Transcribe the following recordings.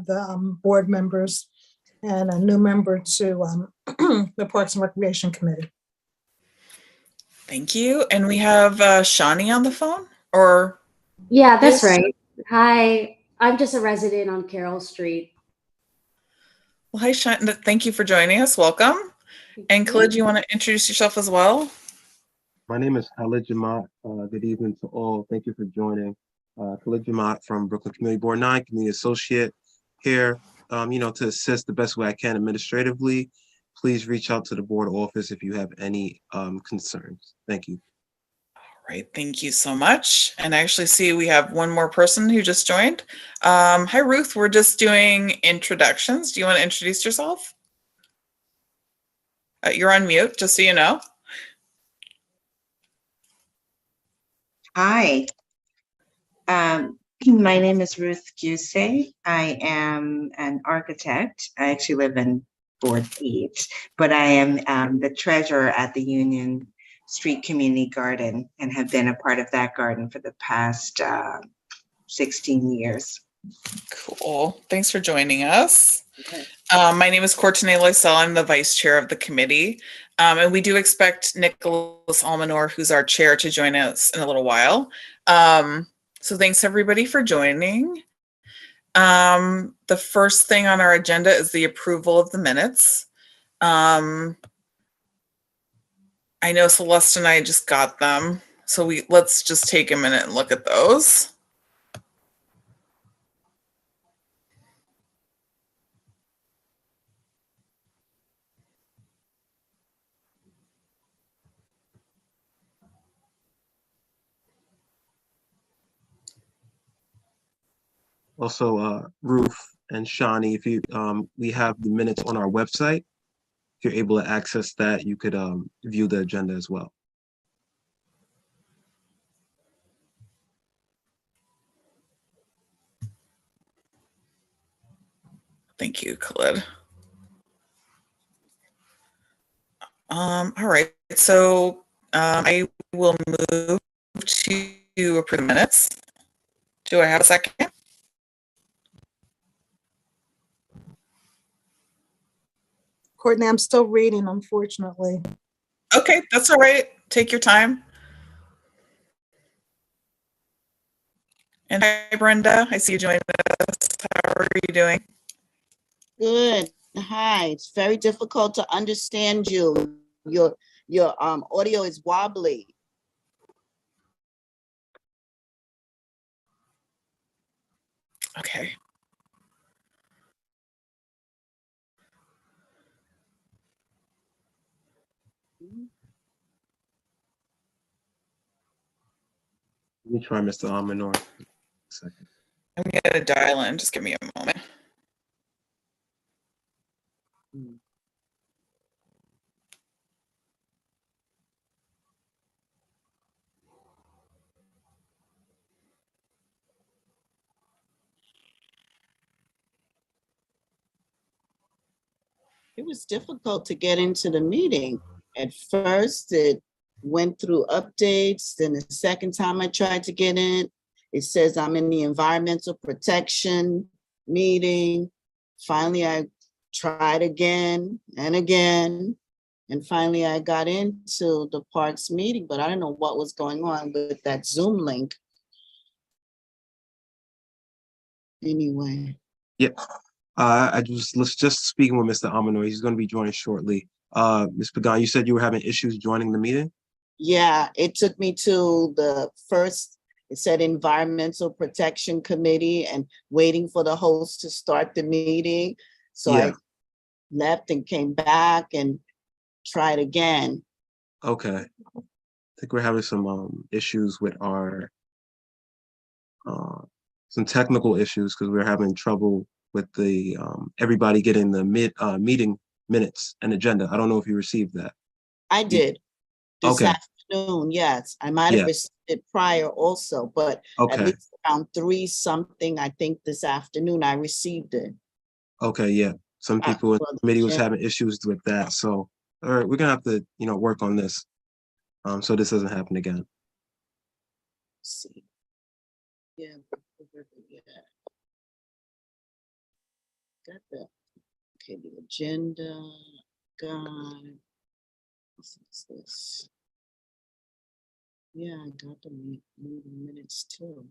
the board members and a new member to the Parks and Recreation Committee. Thank you. And we have Shawnee on the phone, or? Yeah, that's right. Hi, I'm just a resident on Carroll Street. Well, hi, Shawnee. Thank you for joining us. Welcome. And Khalid, you want to introduce yourself as well? My name is Khalid Jamaat. Good evening to all. Thank you for joining. Khalid Jamaat from Brooklyn Community Board 9, Community Associate here, to assist the best way I can administratively. Please reach out to the board office if you have any concerns. Thank you. All right, thank you so much. And I actually see we have one more person who just joined. Hi, Ruth. We're just doing introductions. Do you want to introduce yourself? You're on mute, just so you know. Hi. My name is Ruth Gusey. I am an architect. I actually live in Board 8, but I am the treasurer at the Union Street Community Garden and have been a part of that garden for the past 16 years. Cool. Thanks for joining us. Okay. My name is Courtney Loisel. I'm the vice chair of the committee. And we do expect Nicholas Almanor, who's our chair, to join us in a little while. So thanks everybody for joining. The first thing on our agenda is the approval of the minutes. I know Celeste and I just got them, so let's just take a minute and look at those. Also, Ruth and Shawnee, if you we have the minutes on our website. If you're able to access that, you could view the agenda as well. Thank you, Khalid. All right, so I will move to approve the minutes. Do I have a second? Courtney, I'm still reading, unfortunately. Okay, that's all right. Take your time. And hi, Brenda. I see you joined us. How are you doing? Good. Hi. It's very difficult to understand you. Your audio is wobbly. Okay. Let me try Mr. Almanor. Second. I'm gonna dial in. Just give me a moment. It was difficult to get into the meeting. At first, it went through updates. Then the second time I tried to get in, it says I'm in the environmental protection meeting. Finally, I tried again and again. And finally, I got into the parks meeting, but I don't know what was going on with that Zoom link. Anyway. Yep. I was just speaking with Mr. Almanor. He's going to be joining shortly. Ms. Pagan, you said you were having issues joining the meeting? Yeah, it took me to the first, it said Environmental Protection Committee and waiting for the host to start the meeting. So I left and came back and tried again. Okay. I think we're having some issues with our, some technical issues because we're having trouble with the everybody getting the meeting minutes and agenda. I don't know if you received that. I did. This Okay. afternoon, yes. I might have received it prior also, but at least around 3 something, I think this afternoon I received it. Okay, yeah. Some people in the committee was having issues with that. So all right, we're gonna have to, work on this so this doesn't happen again. Let's see. Yeah. got the, okay, the agenda, God. What's this? Yeah, I got the meeting minutes too.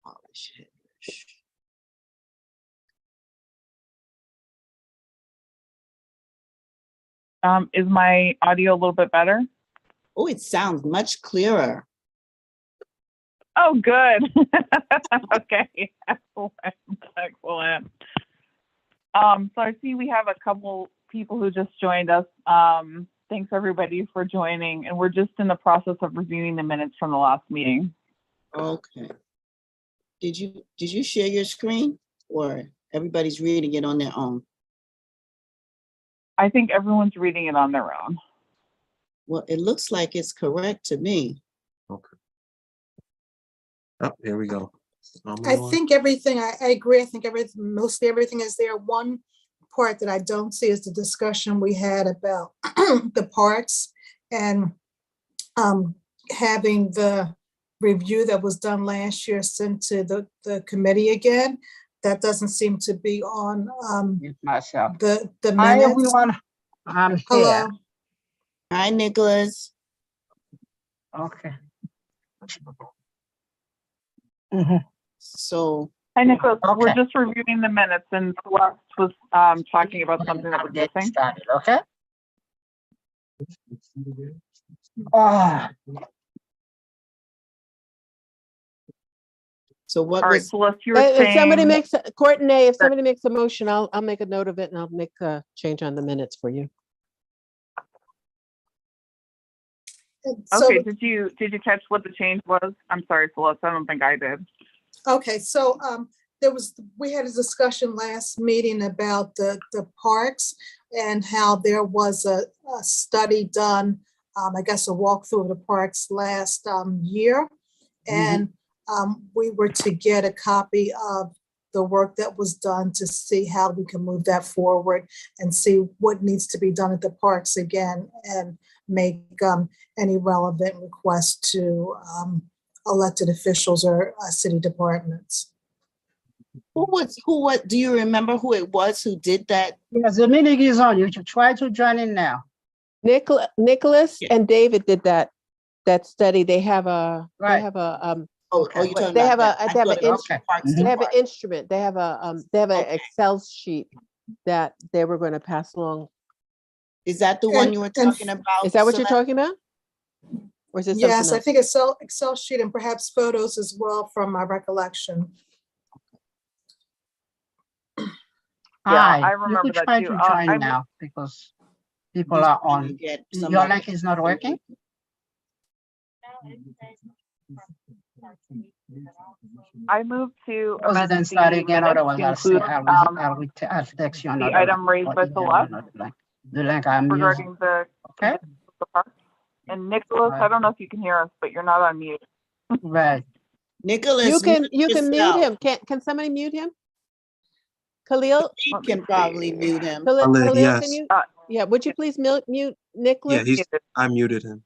Polish headers. Is my audio a little bit better? Oh, it sounds much clearer. Oh, good. Okay, excellent, excellent. So I see we have a couple people who just joined us. Thanks everybody for joining, and we're just in the process of reviewing the minutes from the last meeting. Okay. Did you share your screen or everybody's reading it on their own? I think everyone's reading it on their own. Well, it looks like it's correct to me. Okay. Oh, here we go. I think everything, I agree. I think everything, mostly everything is there. One part that I don't see is the discussion we had about the parks and having the review that was done last year sent to the committee again. That doesn't seem to be on Mute myself. the Hi, minutes. everyone. I'm here. Hello. Hi, Nicholas. Okay. Mhm. So, Hi, Nicholas. We're Okay. just reviewing the minutes, and Celeste was talking about something that was Get missing. started, okay? Ah, so what All right, was, Celeste, you were If somebody saying. makes, Courtney, if somebody makes a motion, I'll make a note of it and I'll make a change on the minutes for you. So, Okay, did you catch what the change was? I'm sorry, Celeste, I don't think I did. okay, so we had a discussion last meeting about the parks and how there was a study done, I guess a walkthrough of the parks last year. And we were to get a copy of the work that was done to see how we can move that forward and see what needs to be done at the parks again and make any relevant requests to elected officials or city departments. what, do you remember who it was who did that? yes, the meeting is on. You should try to join in now. Nicholas Yeah. and David did that study. They have a, Right. they have a, Oh, Okay. you're talking They about have that. a- I they have thought an it was Okay. Parks Mhm. they have an Department. instrument. They have an Okay. Excel sheet that they were going to pass along. Is that the one And- you were and- talking about? Is that what you're Celeste? talking about? Or is it something Yes, I else? think Excel sheet and perhaps photos as well from my recollection. Hi, I you remember could that try too. to join I'm- now because people He's are trying to on. get Your somebody- link is not working? I moved to Close it amend and start the again, minutes otherwise to I'll say, include I'll text you the another item link raised or by email you Celeste another link. The link I'm using, regarding the okay? conditions of the park. And Nicholas, I Right. don't know if you can hear us, but you're not on mute. Right. Nicholas. You can mute yourself. him. Can somebody mute him? Khalil? He Let me can probably see. mute him. Khalil, Khalil, can yes. you? Yeah, would you please mute Yeah, Nicholas? I muted him.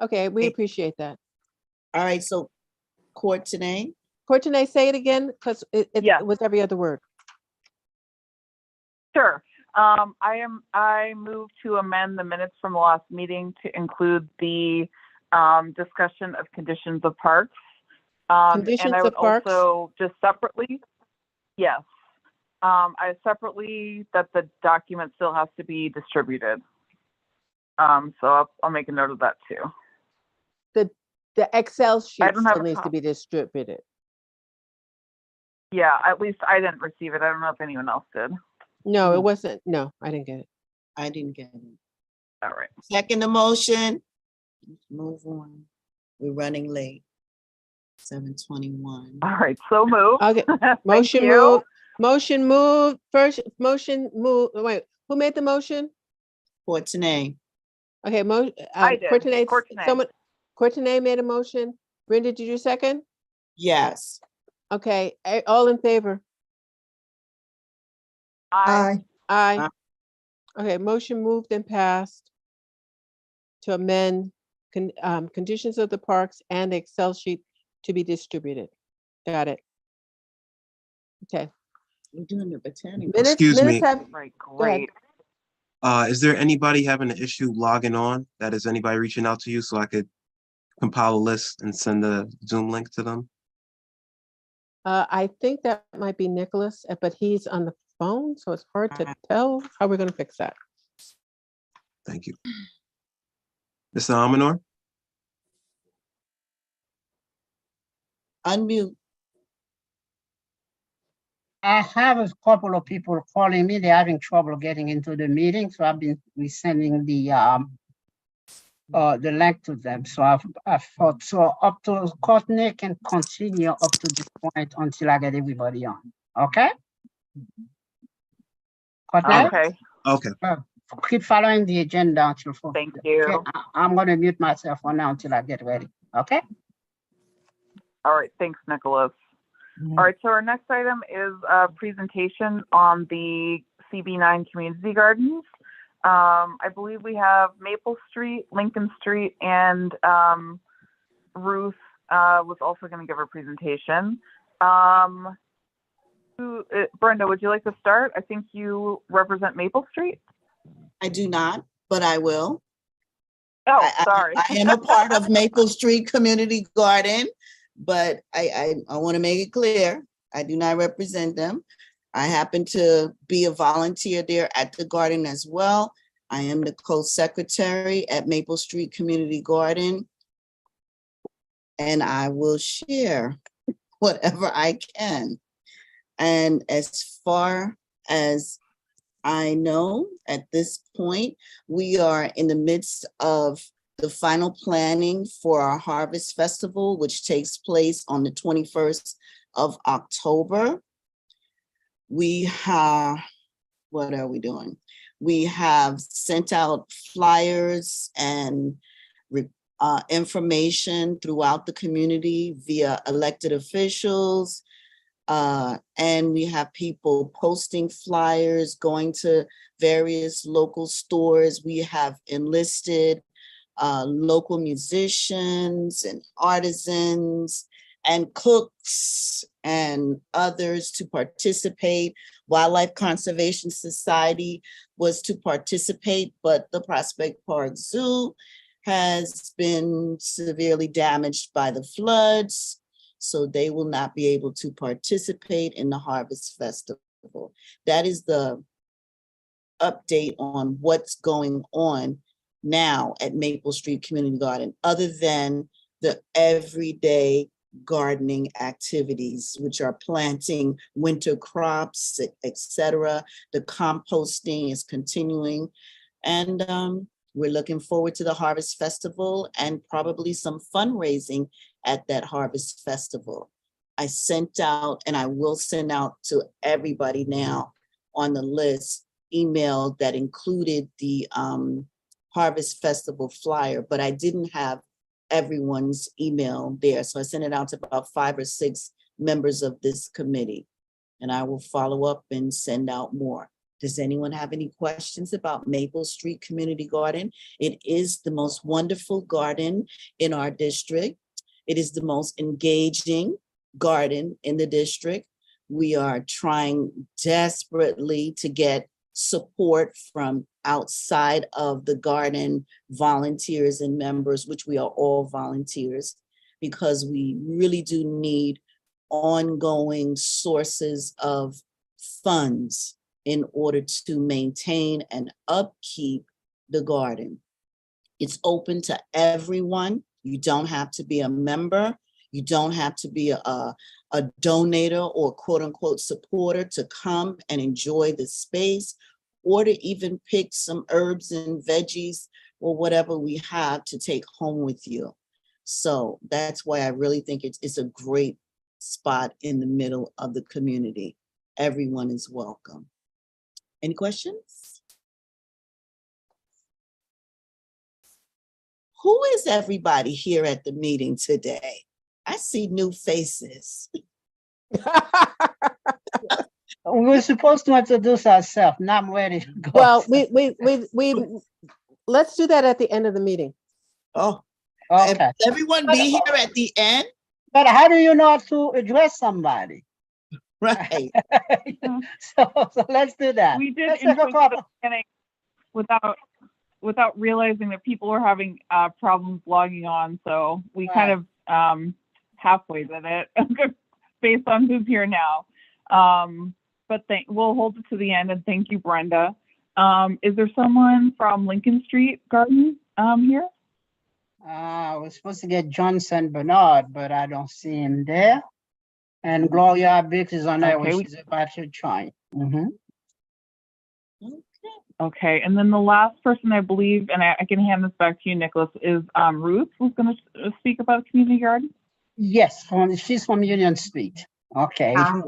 Okay, we Okay. appreciate that. All right, so court today. Courtney, say it again, because Yes. it was every other word. Sure. I moved to amend the minutes from the last meeting to include the discussion of conditions of parks. Conditions And I of would parks? also just separately, yes. I separately that the document still has to be distributed. So I'll make a note of that too. The Excel sheet don't have still a needs to copy. be distributed. Yeah, at least I didn't receive it. I don't know if anyone else did. No, it No. wasn't. No, I didn't get it. I didn't get it. All right. Second the motion. Move on. We're running late. 7:21. All right. So move. Okay, Thank motion you. moved. Motion moved. First, motion moved. Wait, who made the motion? Court today. Okay, I did. Courtney, Courtney. someone, Courtney made a motion. Brenda, did you second? Yes. Okay, all in favor? I Aye. Okay, motion moved and passed to amend conditions of the parks and the Excel sheet to be distributed. Got it. Okay. We're doing the botanical. Minutes, Excuse minutes me. have, Right, Go ahead. great. Is there anybody having an issue logging on? That is anybody reaching out to you so I could compile a list and send the Zoom link to them? I think that might be Nicholas, but he's on the phone, so it's hard to tell how we're gonna fix that. Thank you. Mr. Almanor? Unmute. I have a couple of people calling me. They're having trouble getting into the meeting, so I've been resending the link to them. So I thought, so up to Courtney can continue up to this point until I get everybody on. Okay? Courtney, Okay, Okay, keep following the agenda until. thank Okay, you. I'm gonna mute myself for now until I get ready. Okay? All right, thanks, Nicholas. All right, so our next item is a presentation on the CB9 community gardens. I believe we have Maple Street, Lincoln Street, and Ruth was also going to give her presentation. Brenda, would you like to start? I think you represent Maple Street. I do not, but I will. Oh, sorry. I am a part of Maple Street Community Garden, but I want to make it clear, I do not represent them. I happen to be a volunteer there at the garden as well. I am the co-secretary at Maple Street Community Garden. And I will share whatever I can. And as far as I know, at this point, we are in the midst of the final planning for our Harvest Festival, which takes place on the 21st of October. We have, what are we doing? We have sent out flyers and information throughout the community via elected officials. And we have people posting flyers, going to various local stores. We have enlisted local musicians and artisans and cooks and others to participate. Wildlife Conservation Society was to participate, but the Prospect Park Zoo has been severely damaged by the floods, so they will not be able to participate in the Harvest Festival. That is the update on what's going on now at Maple Street Community Garden, other than the everyday gardening activities, which are planting winter crops, etc. The composting is continuing, and we're looking forward to the Harvest Festival and probably some fundraising at that Harvest Festival. I sent out, and I will send out to everybody now on the list, email that included the Harvest Festival flyer, but I didn't have everyone's email there. So I sent it out to about 5 or 6 members of this committee, and I will follow up and send out more. Does anyone have any questions about Maple Street Community Garden? It is the most wonderful garden in our district. It is the most engaging garden in the district. We are trying desperately to get support from outside of the garden volunteers and members, which we are all volunteers, because we really do need ongoing sources of funds in order to maintain and upkeep the garden. It's open to everyone. You don't have to be a member. You don't have to be a donator or quote unquote supporter to come and enjoy the space, or to even pick some herbs and veggies or whatever we have to take home with you. So that's why I really think it's a great spot in the middle of the community. Everyone is welcome. Any questions? Who is everybody here at the meeting today? I see new faces. We were supposed to introduce ourselves. Now I'm ready to go. Well, let's do that at the end of the meeting. Oh, Okay. everyone be here at the end? But how do you know how to address somebody? Right. So let's do that. We did Let's take a intro to the couple. beginning without realizing that people were having problems logging on. So we kind of halfway did it based on who's here now. But we'll hold it to the end, and thank you, Brenda. Is there someone from Lincoln Street Garden here? We're supposed to get Johnson Bernard, but I don't see him there. And Gloria Biggs is on there, Okay, which is about to join. Mhm. Okay, and then the last person I believe, and I can hand this back to you, Nicholas, is Ruth, who's going to speak about community garden. Yes, she's from Union Street. Okay. Hi.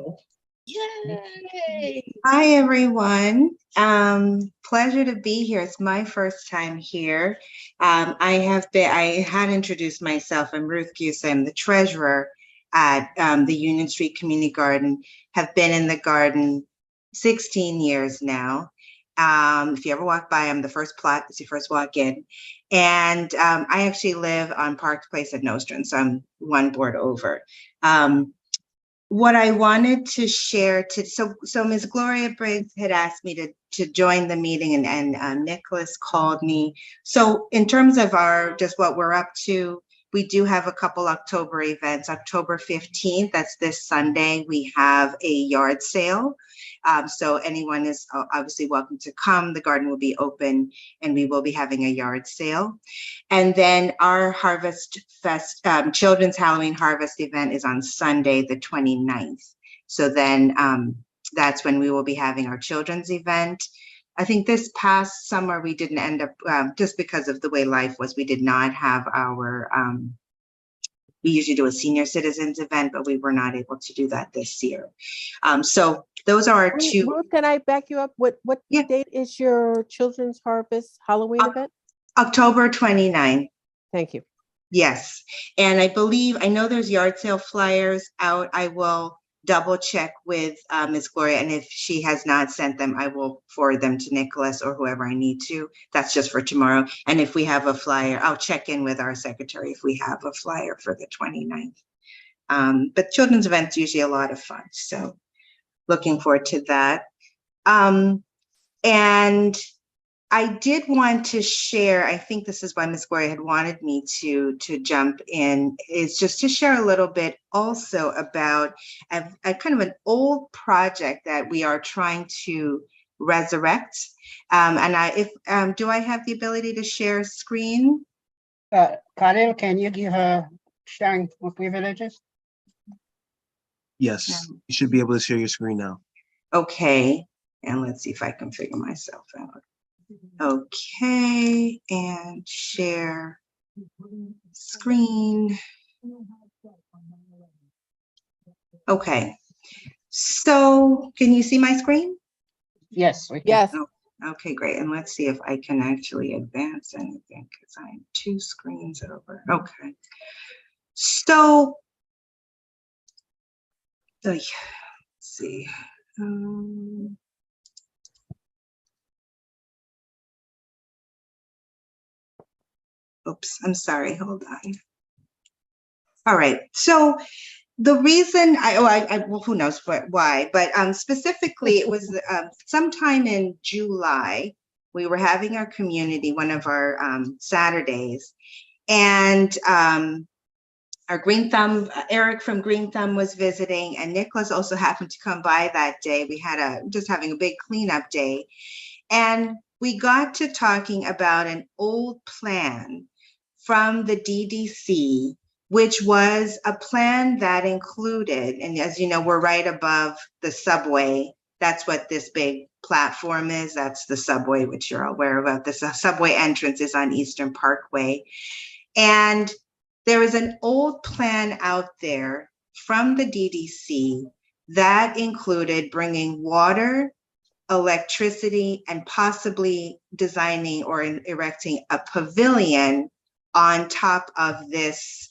Yay. Hi, everyone. Pleasure to be here. It's my first time here. I had introduced myself. I'm Ruth Giusa. I'm the treasurer at the Union Street Community Garden. Have been in the garden 16 years now. If you ever walk by, I'm the first plot as you first walk in. And I actually live on Park Place at Nostrand, so I'm one board over. What I wanted to share, so Ms. Gloria Briggs had asked me to join the meeting, and Nicholas called me. So in terms of just what we're up to, we do have a couple October events. October 15th, that's this Sunday, we have a yard sale. So anyone is obviously welcome to come. The garden will be open and we will be having a yard sale. And then our Harvest Fest, Children's Halloween Harvest event is on Sunday, the 29th. So then that's when we will be having our children's event. I think this past summer, we didn't end up, just because of the way life was, we did not have our, we usually do a senior citizens event, but we were not able to do that this year. So those are our two. Ruth, can I back you up? What date is your Children's Harvest Halloween event? October 29th. Thank you. Yes. And I know there's yard sale flyers out. I will double check with Ms. Gloria, and if she has not sent them, I will forward them to Nicholas or whoever I need to. That's just for tomorrow. And if we have a flyer, I'll check in with our secretary if we have a flyer for the 29th. But children's events usually a lot of fun, so looking forward to that. And I did want to share, I think this is why Ms. Gloria had wanted me to jump in, is just to share a little bit also about a kind of an old project that we are trying to resurrect. And do I have the ability to share screen? Khalil, can you give her sharing privileges? Yes, you should be able to share your screen now. Okay, and let's see if I can figure myself out. Okay, and share screen. Okay, so can you see my screen? Yes, we can. Yes. Oh, okay, great. And let's see if I can actually advance anything because I'm 2 screens over. Okay, so let's see. Oops, I'm sorry, hold on. All right, so the reason well, who knows why, but specifically it was sometime in July, we were having our community, one of our Saturdays, and our Green Thumb, Eric from Green Thumb was visiting, and Nicholas also happened to come by that day. We had just having a big cleanup day, and we got to talking about an old plan from the DDC, which was a plan that included, and as you know, we're right above the subway. That's what this big platform is. That's the subway, which you're aware of. The subway entrance is on Eastern Parkway. And there is an old plan out there from the DDC that included bringing water, electricity, and possibly designing or erecting a pavilion on top of this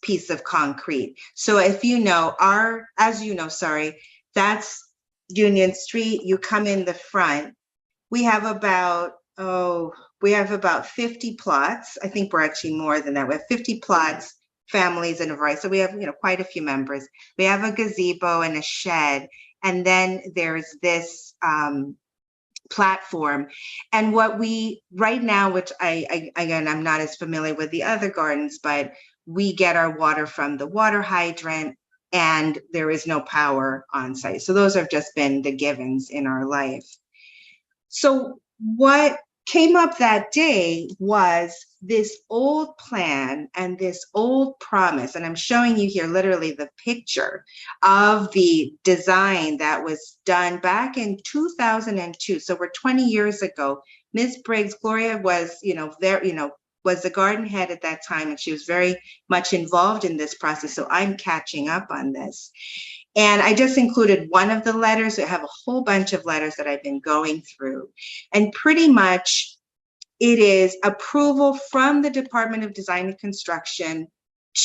piece of concrete. So if you know, that's Union Street. You come in the front. We have about 50 plots. I think we're actually more than that. We have 50 plots families in a variety. So we have, quite a few members. We have a gazebo and a shed. And then there's this platform. And what we, right now, which again, I'm not as familiar with the other gardens, but we get our water from the water hydrant and there is no power on site. So those have just been the givens in our life. So what came up that day was this old plan and this old promise. And I'm showing you here literally the picture of the design that was done back in 2002. So we're 20 years ago. Ms. Briggs, Gloria was, was the garden head at that time, and she was very much involved in this process. So I'm catching up on this. And I just included one of the letters. I have a whole bunch of letters that I've been going through. And pretty much it is approval from the Department of Design and Construction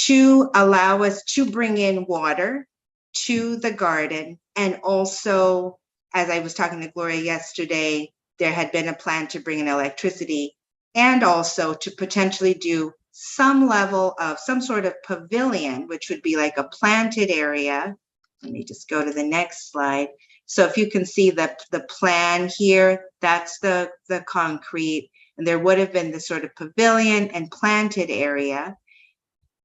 to allow us to bring in water to the garden. And also, as I was talking to Gloria yesterday, there had been a plan to bring in electricity and also to potentially do some level of some sort of pavilion, which would be like a planted area. Let me just go to the next slide. So if you can see the plan here, that's the concrete, and there would have been this sort of pavilion and planted area.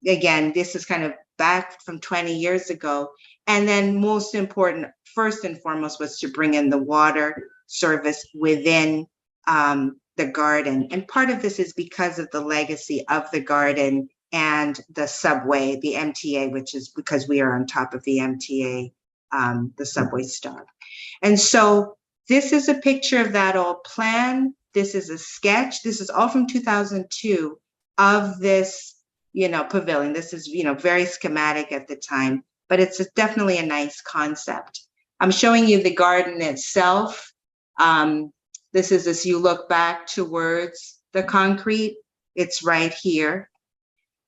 Again, this is kind of back from 20 years ago. And then most important, first and foremost, was to bring in the water service within the garden. And part of this is because of the legacy of the garden and the subway, the MTA, which is because we are on top of the MTA, the subway stop. And so this is a picture of that old plan. This is a sketch. This is all from 2002 of this, pavilion. This is, very schematic at the time, but it's definitely a nice concept. I'm showing you the garden itself. This is as you look back towards the concrete, it's right here.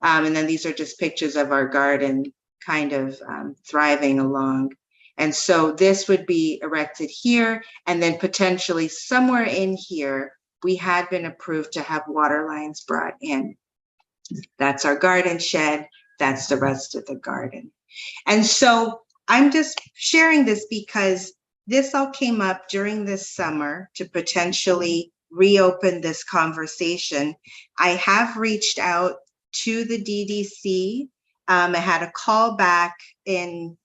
And then these are just pictures of our garden kind of thriving along. And so this would be erected here, and then potentially somewhere in here, we had been approved to have water lines brought in. That's our garden shed. That's the rest of the garden. And so I'm just sharing this because this all came up during this summer to potentially reopen this conversation. I have reached out to the DDC. I had a call back in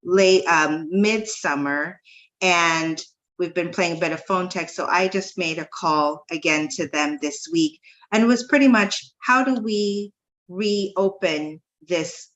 late midsummer, and we've been playing a bit of phone tag. So I just made a call again to them this week, and it was pretty much, how do we reopen this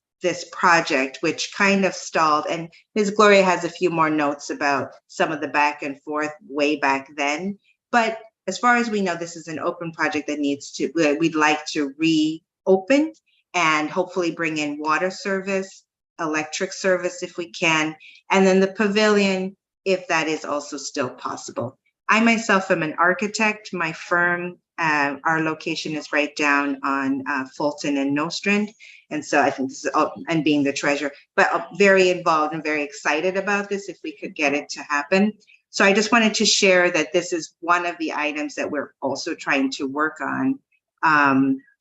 project, which kind of stalled. And Ms. Gloria has a few more notes about some of the back and forth way back then. But as far as we know, this is an open project that we'd like to reopen and hopefully bring in water service, electric service if we can, and then the pavilion, if that is also still possible. I myself am an architect. My firm, our location is right down on Fulton and Nostrand. And so I think this is, and being the treasurer, but very involved and very excited about this if we could get it to happen. So I just wanted to share that this is one of the items that we're also trying to work on.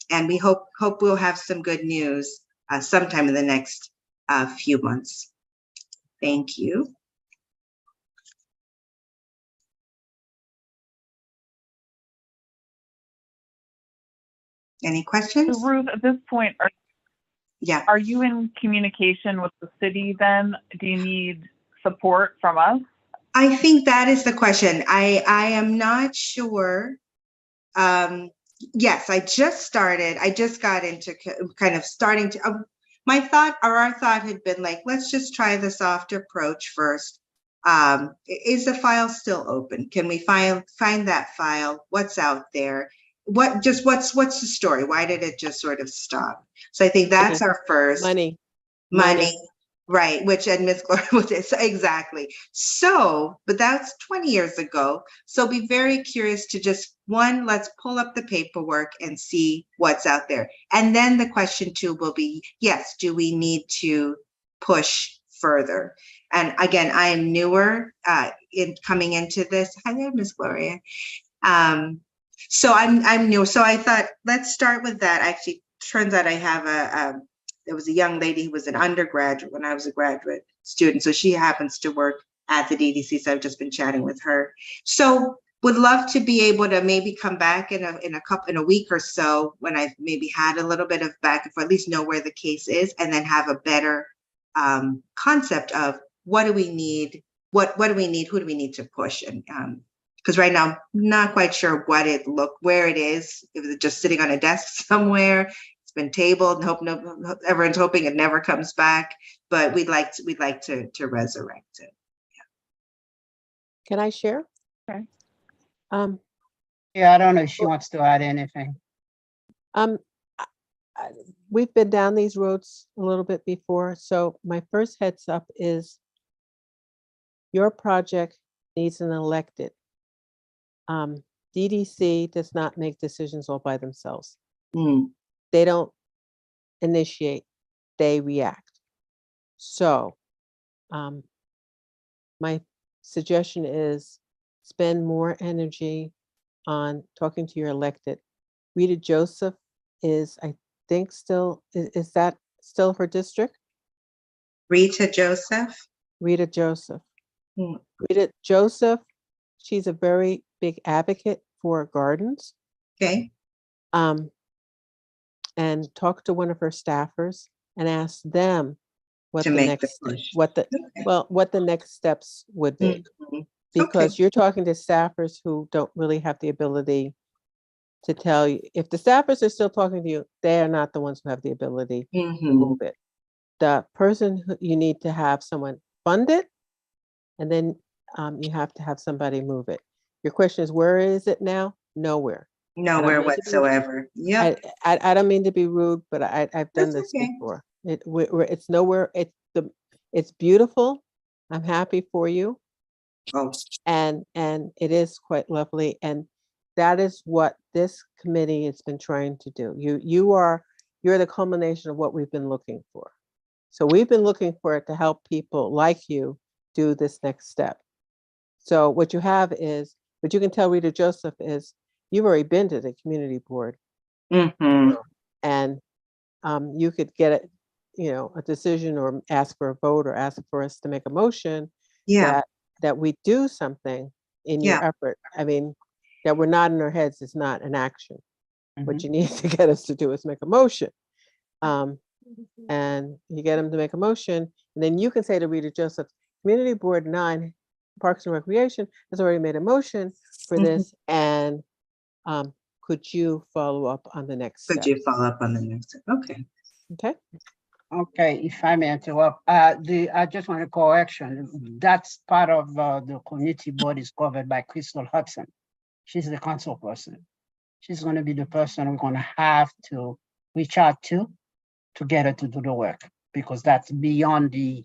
And we hope we'll have some good news sometime in the next few months. Thank you. Any questions? So Ruth, at this point, Yeah. Are you in communication with the city then? Do you need support from us? I think that is the question. I am not sure. Yes, I just got into kind of starting to, our thought had been like, let's just try the soft approach first. Is the file still open? Can we find that file? What's out there? What's the story? Why did it just sort of stop? So I think that's our first. Money. Right, which and Ms. Gloria would say, exactly. So, but that's 20 years ago. So be very curious to just, let's pull up the paperwork and see what's out there. And then the question two will be, yes, do we need to push further? And again, I am newer in coming into this. Hi there, Ms. Gloria. So I'm new. So I thought, let's start with that. Actually, turns out I have there was a young lady who was an undergraduate when I was a graduate student. So she happens to work at the DDC. So I've just been chatting with her. So would love to be able to maybe come back in a week or so when I've maybe had a little bit of back and forth, at least know where the case is, and then have a better concept of what do we need, what do we need, who do we need to push, and because right now I'm not quite sure where it is. If it's just sitting on a desk somewhere, it's been tabled, and everyone's hoping it never comes back. But we'd like to resurrect it. Can I share? Okay. Yeah, I don't know if she wants to add anything. I- We've been down these roads a little bit before, so my first heads up is your project needs an elected. DDC does not make decisions all by themselves. Mm. They don't initiate, they react. So my suggestion is spend more energy on talking to your elected. Rita Joseph is, I think, still, is that still her district? Rita Joseph. Rita Joseph. Hmm. Rita Joseph, she's a very big advocate for gardens. Okay. And talk to one of her staffers and ask them what To the make next, the push. what the, Okay. well, what the next steps would be. Mhm. Because you're talking to staffers who don't really have the ability to tell you. If the staffers are still talking to you, they are not the ones who have the ability to Mhm. move it. The person who you need to have someone fund it, and then you have to have somebody move it. Your question is, where is it now? Nowhere. Nowhere mean to be- whatsoever. Yep. I don't mean to be rude, but I've done That's this okay. before. It's nowhere. It's beautiful. I'm happy for you. Oh, And it is quite lovely, and that is what this committee has been trying to do. You're the culmination of what we've been looking for. So we've been looking for it to help people like you do this next step. So what you have is, what you can tell Rita Joseph is, you've already been to the community board, mhm. and you could get a decision, or ask for a vote, or ask for us to make a motion Yeah. that we do something in your Yeah. effort. I mean, that we're nodding our heads is not an action. What Mhm. you need to get us to do is make a motion. And you get them to make a motion, and then you can say to Rita Joseph, Community Board 9, Parks and Recreation has already made a motion for this, and could you follow up on the next Could step? you follow up on the next? Okay. Okay. Okay, if I may interrupt, I just want a correction. That's part of the community board is covered by Crystal Hudson. She's the council person. She's going to be the person we're going to have to reach out to get her to do the work, because that's beyond the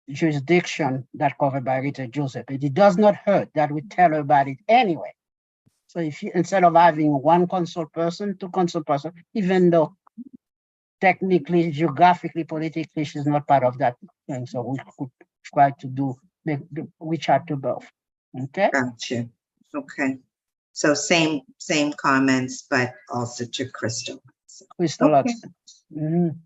jurisdiction that covered by Rita Joseph. It does not hurt that we tell her about it anyway. So if you, instead of having one council person, two council person, even though technically, geographically, politically, she's not part of that thing. So we could try to reach out to both. Okay. Gotcha. Okay. So same comments, but also to Crystal. Crystal Okay. Hudson. Mhm.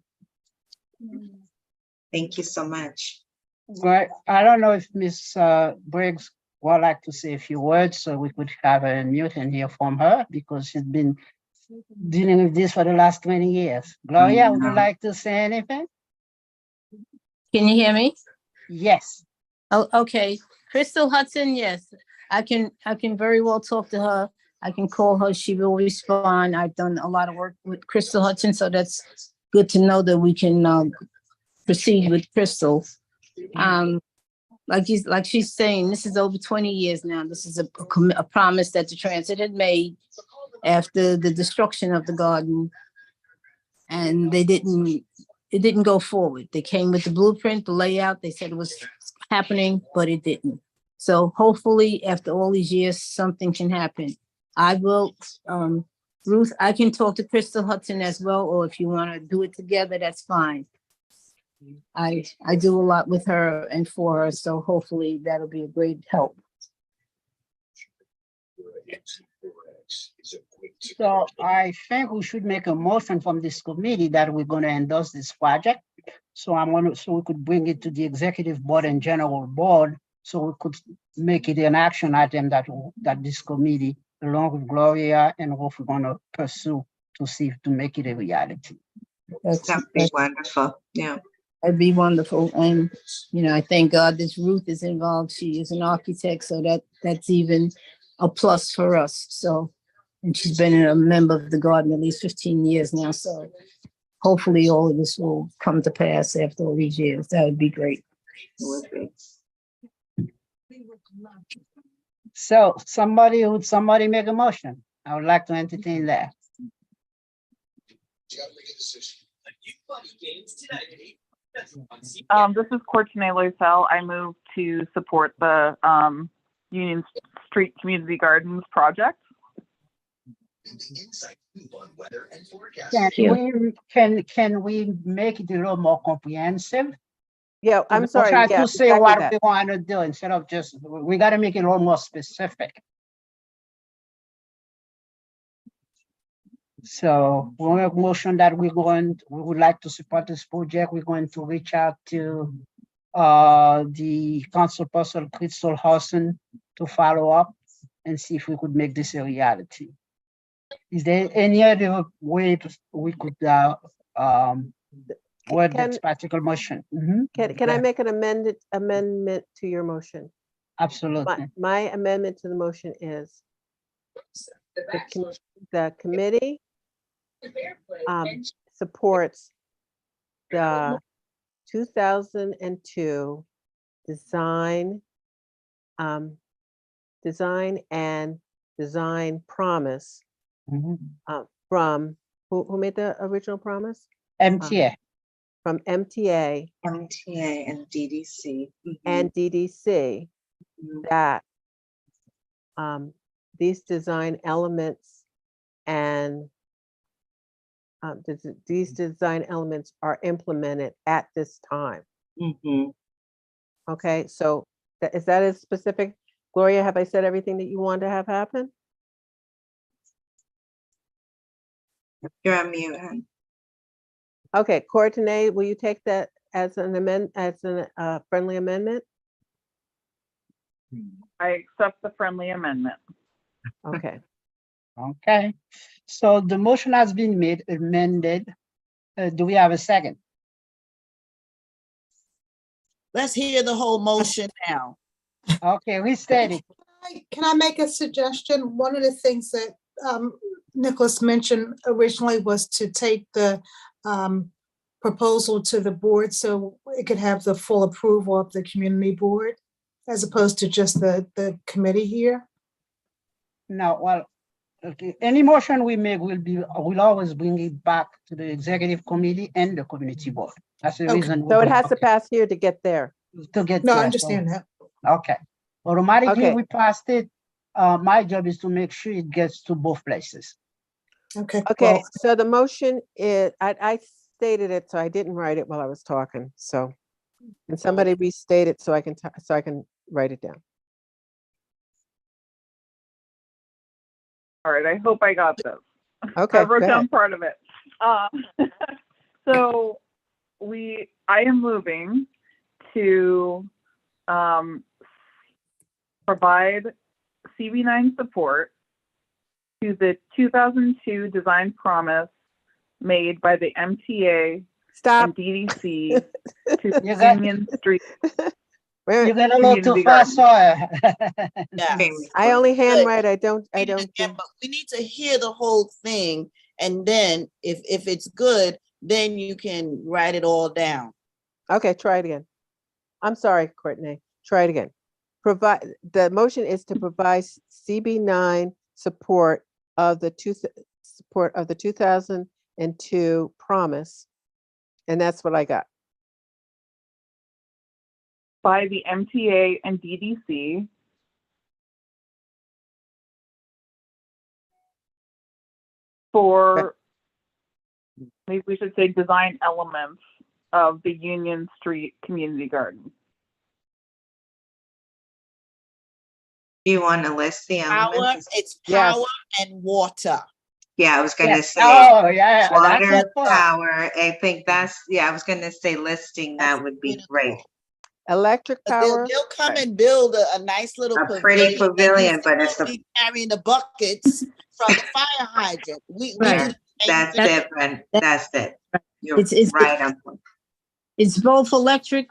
Thank you so much. Right. I don't know if Miss Briggs would like to say a few words, so we could have her mute and hear from her, because she's been dealing with this for the last 20 years. Gloria, would you Mhm. like to say anything? Can you hear me? Yes. Oh, okay. Crystal Hudson, yes. I can very well talk to her. I can call her. She will respond. I've done a lot of work with Crystal Hudson, so that's good to know that we can proceed with Crystal. Like she's saying, this is over 20 years now. This is a promise that the transit had made after the destruction of the garden. And it didn't go forward. They came with the blueprint, the layout. They said it was happening, but it didn't. So hopefully after all these years, something can happen. I will, Ruth, I can talk to Crystal Hudson as well, or if you want to do it together, that's fine. I do a lot with her and for her, so hopefully that'll be a great help. So I think we should make a motion from this committee that we're gonna endorse this project. So so we could bring it to the executive board and general board, so we could make it an action item that this committee, along with Gloria and Wolf, we're gonna pursue to see to make it a reality. That would be wonderful. Yeah. That'd be wonderful. And, you know, I thank God this Ruth is involved. She is an architect, so that's even a plus for us. So, and she's been a member of the garden at least 15 years now. So hopefully all of this will come to pass after all these years. That would be great. It would be. So somebody make a motion? I would like to entertain that. This is Courtney Loisel. I move to support the Union Street Community Gardens project. Can we make it a little more comprehensive? Yeah, I'm sorry. Try Yeah, to say exactly what that. we want to do instead of just, we got to make it a little more specific. So we'll make a motion that we would like to support this project. We're going to reach out to the council person, Crystal Hawson, to follow up and see if we could make this a reality. Is there any other way we could word this particular motion? Can I make an amendment to your motion? Absolutely. My amendment to the motion is the committee supports the 2002 design promise from who made the original promise? MTA. From MTA and DDC. and DDC that these design elements and these design elements are implemented at this time. Okay, so is that as specific? Gloria, have I said everything that you want to have happen? You're on mute, hon. Okay, Courtney, will you take that as an friendly amendment? I accept the friendly amendment. Okay. Okay, so the motion has been amended. Do we have a second? Let's hear the whole motion now. Okay, restate it. Can I make a suggestion? One of the things that Nicholas mentioned originally was to take the proposal to the board so it could have the full approval of the community board as opposed to just the committee here. No, well, okay, any motion we make will always bring it back to the executive committee and the community board. That's the Okay. reason. So it has to pass here to get there. To get No, I there, understand so- that. Okay, automatically Okay. we passed it. My job is to make sure it gets to both places. Okay. Okay, well, so the motion is, I stated it, so I didn't write it while I was talking, so. Can somebody restate it so I can write it down? All right, I hope I got this. Okay, I go wrote down ahead. part of it. So I am moving to provide CB9 support to the 2002 design promise made by the MTA Stop. and DDC to You got- Union Street. Wait, You get a little too Community fast, Sawyer. Yes. I only Good. handwrite, I don't. Yeah, but we need to hear the whole thing, and then if it's good, then you can write it all down. Okay, try it again. I'm sorry, Courtney. Try it again. The motion is to provide CB9 support of the 2002 promise. And that's what I got. By the MTA and DDC for, maybe we should say, design elements of the Union Street Community Garden. Do you want to list the Power, elements? it's Yes. power and water. Yeah, I was gonna Yes. say Oh, yeah. That's water, important. power. I think that's, yeah, I was gonna say listing, that would be great. Electric But they'll, power, they'll come and build a nice little A pretty pavilion. pavilion, but it's We'll the, be carrying the buckets from the fire hydrant. We do Right. the same that's thing. it, Brent. That's it. You're It's right on point. It's both electric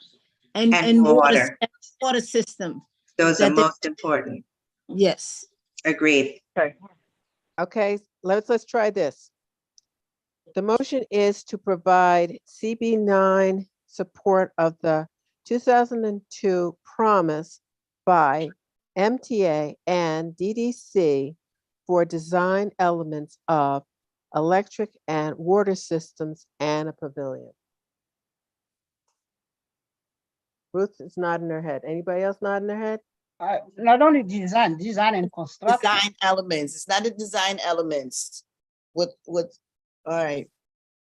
And and water. water system. Those are that they- most important. Yes. Agreed. Okay. okay, let's try this. The motion is to provide CB9 support of the 2002 promise by MTA and DDC for design elements of electric and water systems and a pavilion. Ruth is nodding her head. Anybody else nodding their head? Not only design and construction. Design elements. It's not the design elements. What, all right.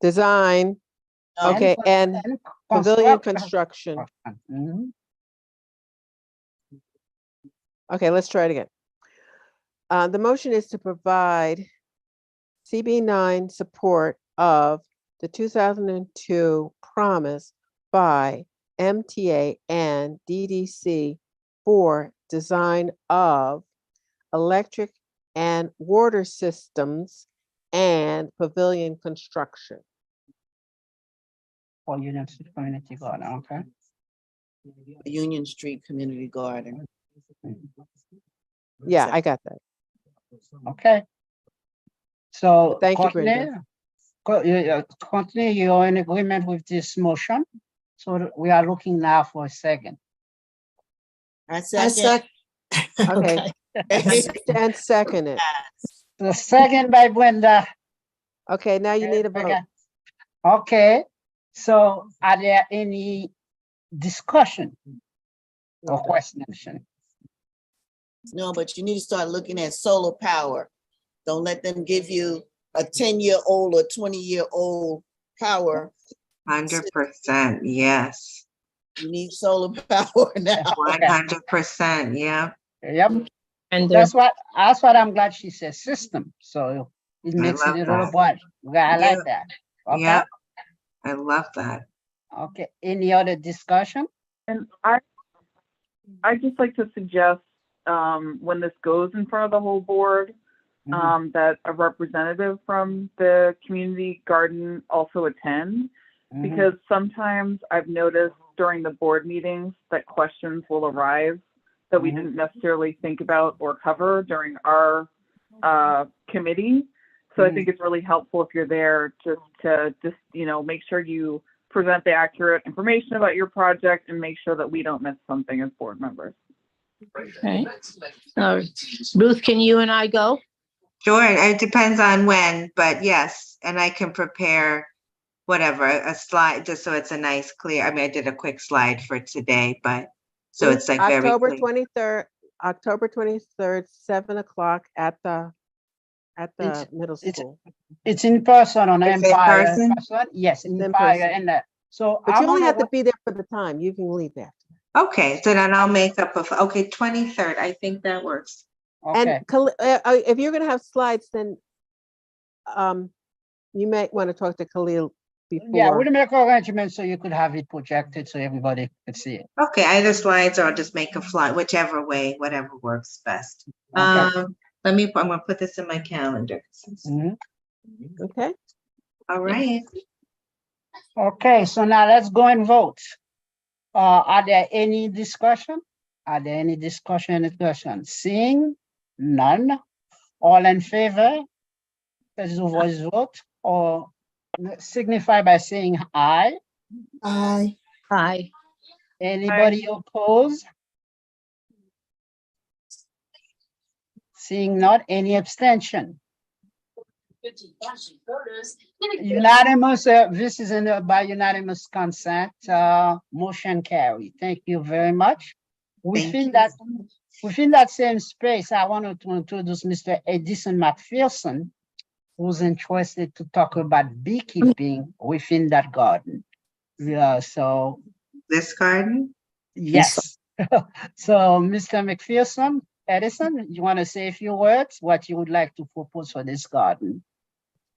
Design, okay, and pavilion construction. Mhm. Okay, let's try it again. The motion is to provide CB9 support of the 2002 promise by MTA and DDC for design of electric and water systems and pavilion construction. For Union Street Community Garden, okay. Union Street Community Garden. Yeah, I got that. Okay. So. Thank you, Courtney, Brenda. Courtney, you're in agreement with this motion? So we are looking now for a second. I I second. Okay, and second it. The second by Brenda. Okay, now you need a vote. Okay, so are there any discussion or question? No, but you need to start looking at solar power. Don't let them give you a 10-year-old or 20-year-old power. 100%, yes. You need solar power now. 100%, yeah. Yep, And that's what I'm glad she said system, so it makes it love a little that. bright. I Yeah. like that. Okay, Yeah, I love that. okay, any other discussion? And I'd just like to suggest, when this goes in front of the whole board, that a representative from the community garden also attend, because sometimes I've noticed during the board meetings that questions will arise that we didn't necessarily think about or cover during our committee. So I think it's really helpful if you're there to make sure you present the accurate information about your project and make sure that we don't miss something as board members. Okay. Ruth, can you and I go? Sure, it depends on when, but yes, and I can prepare whatever, a slide, just so it's a nice, clear, I mean, I did a quick slide for today, but so it's like very October clear. 23rd, 7 o'clock at the middle school. It's in person on It's in Empire. person? Yes, in Empire, person. and so. But I'm you only gonna have to go- be there for the time. You can leave after. Okay, so then I'll make up okay, 23rd, I think that works. Okay, And if you're gonna have slides, then you might want to talk to Khalil before. yeah, we'll make arrangements so you could have it projected so everybody could see it. Okay, either slides or I'll just make a fly, whichever way, whatever works best. Okay. I'm gonna put this in my calendar. Mhm. Okay, All right. Okay, so now let's go and vote. Are there any discussion? Are there any discussion? Seeing none, all in favor? Let's do voice vote or signify by saying aye. Aye. Aye. Anybody opposed? Seeing not, any abstention? Unanimous, this is by unanimous consent, motion carry. Thank you very much. Within that same space, I wanted to introduce Mr. Edison McPherson, who's interested to talk about beekeeping within that garden. Yeah, so This garden? yes. So Mr. McPherson, Edison, you want to say a few words, what you would like to propose for this garden?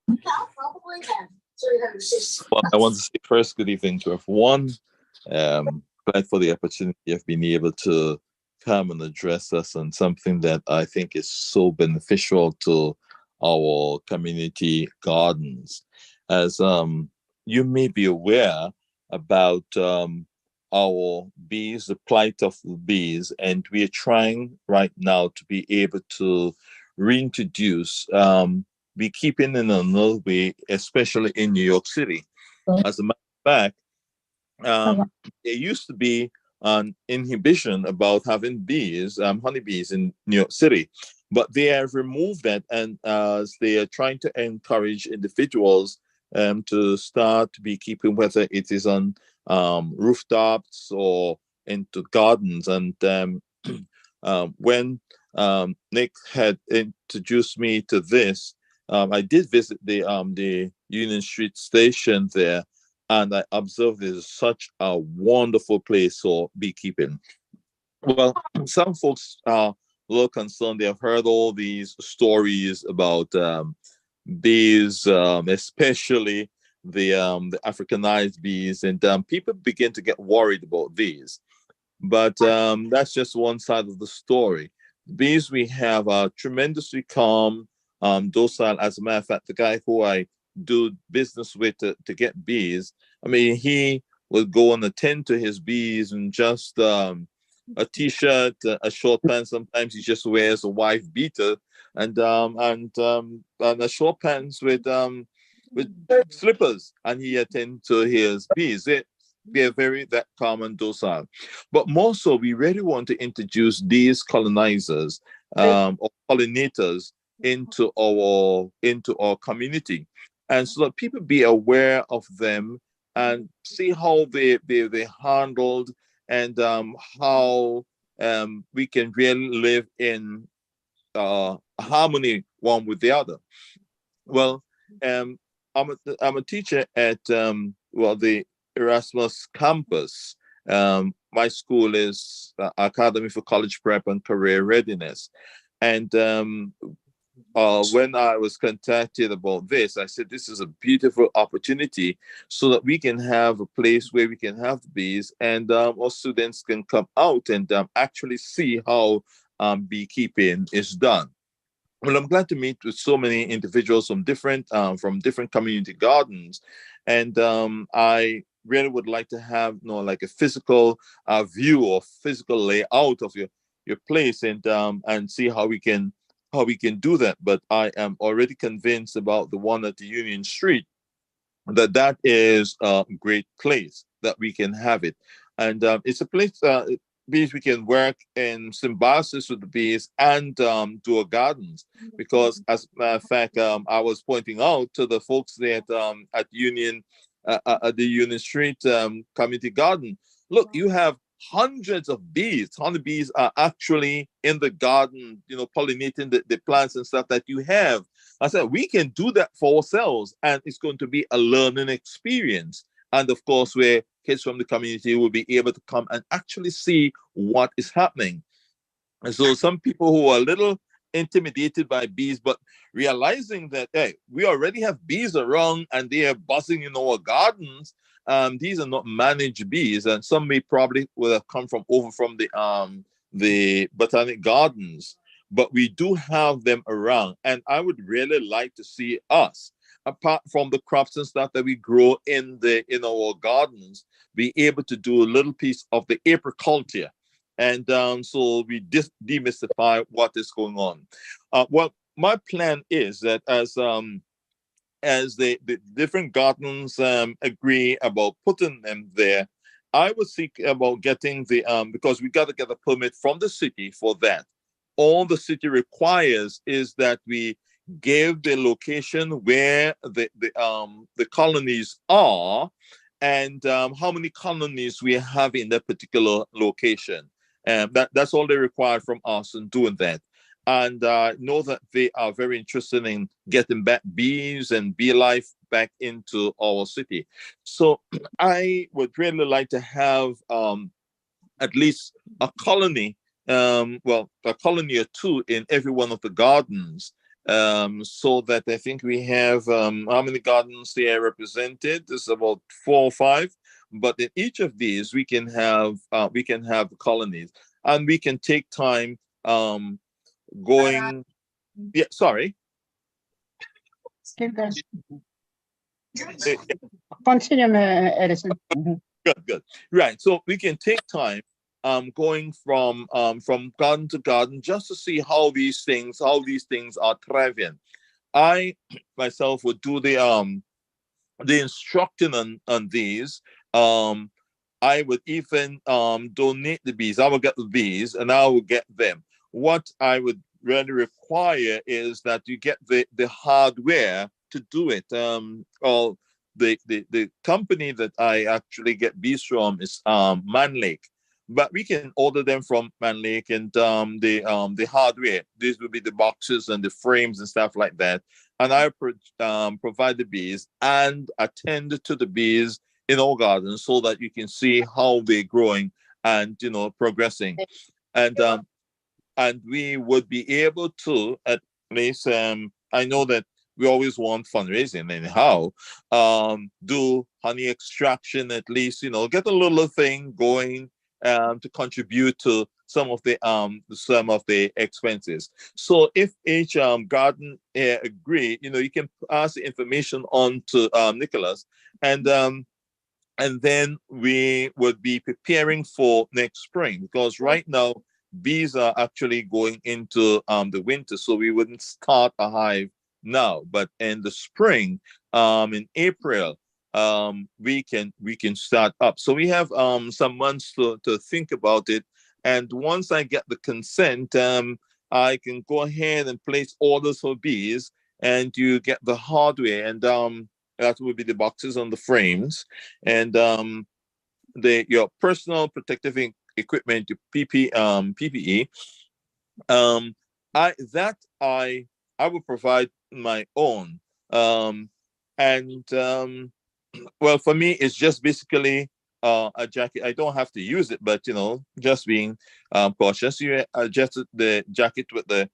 Well, I want to say first, good evening to everyone. Glad for the opportunity of being able to come and address us on something that I think is so beneficial to our community gardens. As you may be aware about our bees, the plight of the bees, and we are trying right now to be able to reintroduce beekeeping in another way, especially in New York City. As a matter of fact, there used to be an inhibition about having bees, honeybees in New York City, but they have removed that, and they are trying to encourage individuals to start beekeeping, whether it is on rooftops or into gardens. And when Nick had introduced me to this, I did visit the Union Street station there, and I observed it is such a wonderful place for beekeeping. Well, some folks are a little concerned. They have heard all these stories about bees, especially the Africanized bees, and people begin to get worried about these. But that's just one side of the story. The bees we have are tremendously calm, docile. As a matter of fact, the guy who I do business with to get bees, I mean, he would go and attend to his bees in just a t-shirt, a short pants. Sometimes he just wears a wife beater and a short pants with slippers, and he attends to his bees. They're very that calm and docile. But more so, we really want to introduce these colonizers or pollinators into our community, and so that people be aware of them and see how they handled, and how we can really live in harmony one with the other. Well, I'm a teacher at the Erasmus campus. My school is Academy for College Prep and Career Readiness. And when I was contacted about this, I said, this is a beautiful opportunity so that we can have a place where we can have bees, and our students can come out and actually see how beekeeping is done. Well, I'm glad to meet with so many individuals from different community gardens, and I really would like to have like a physical view or physical layout of your place, and see how we can do that. But I am already convinced about the one at the Union Street, that is a great place that we can have it, and it's a place bees we can work in symbiosis with the bees and do our gardens, because as a matter of fact, I was pointing out to the folks there at Union at the Union Street community garden, look, you have hundreds of bees. Honeybees are actually in the garden, pollinating the plants and stuff that you have. I said, we can do that for ourselves, and it's going to be a learning experience. And of course, where kids from the community will be able to come and actually see what is happening. And so some people who are a little intimidated by bees, but realizing that, hey, we already have bees around and they are buzzing in our gardens. These are not managed bees, and some may probably would have come from the botanic gardens, but we do have them around. And I would really like to see us, apart from the crops and stuff that we grow in our gardens, be able to do a little piece of the apiculture, and so we demystify what is going on. Well, my plan is that as the different gardens agree about putting them there, I would seek about getting the because we got to get a permit from the city for that. All the city requires is that we give the location where the colonies are, and how many colonies we have in that particular location. That's all they require from us in doing that. And know that they are very interested in getting back bees and bee life back into our city. So I would really like to have at least a colony, a colony or two in every one of the gardens. so that I think we have how many gardens there represented? There's about 4 or 5, but in each of these we can have colonies, and we can take time going. Yeah, sorry. Keep going. Eh, Continue, Edison. Mhm. Good. Right. So we can take time going from garden to garden just to see how these things are thriving. I myself would do the instructing on these. I would even donate the bees. I would get the bees and I would get them. What I would really require is that you get the hardware to do it. Or the company that I actually get bees from is Manlake, but we can order them from Manlake, and the hardware. These will be the boxes and the frames and stuff like that. And I provide the bees and attend to the bees in our gardens so that you can see how they're growing and progressing, and we would be able to at least I know that we always want fundraising anyhow, do honey extraction, at least get a little thing going to contribute to some of the expenses. So if each garden agree, you can pass the information on to Nicholas, and then we would be preparing for next spring, because right now bees are actually going into the winter, so we wouldn't start a hive now, but in the spring, in April, we can start up. So we have some months to think about it, and once I get the consent, I can go ahead and place orders for bees, and you get the hardware, and that will be the boxes on the frames, and your personal protective equipment, your PPE. I will provide my own, and well, for me, it's just basically a jacket. I don't have to use it, but just being cautious. You adjust the jacket with the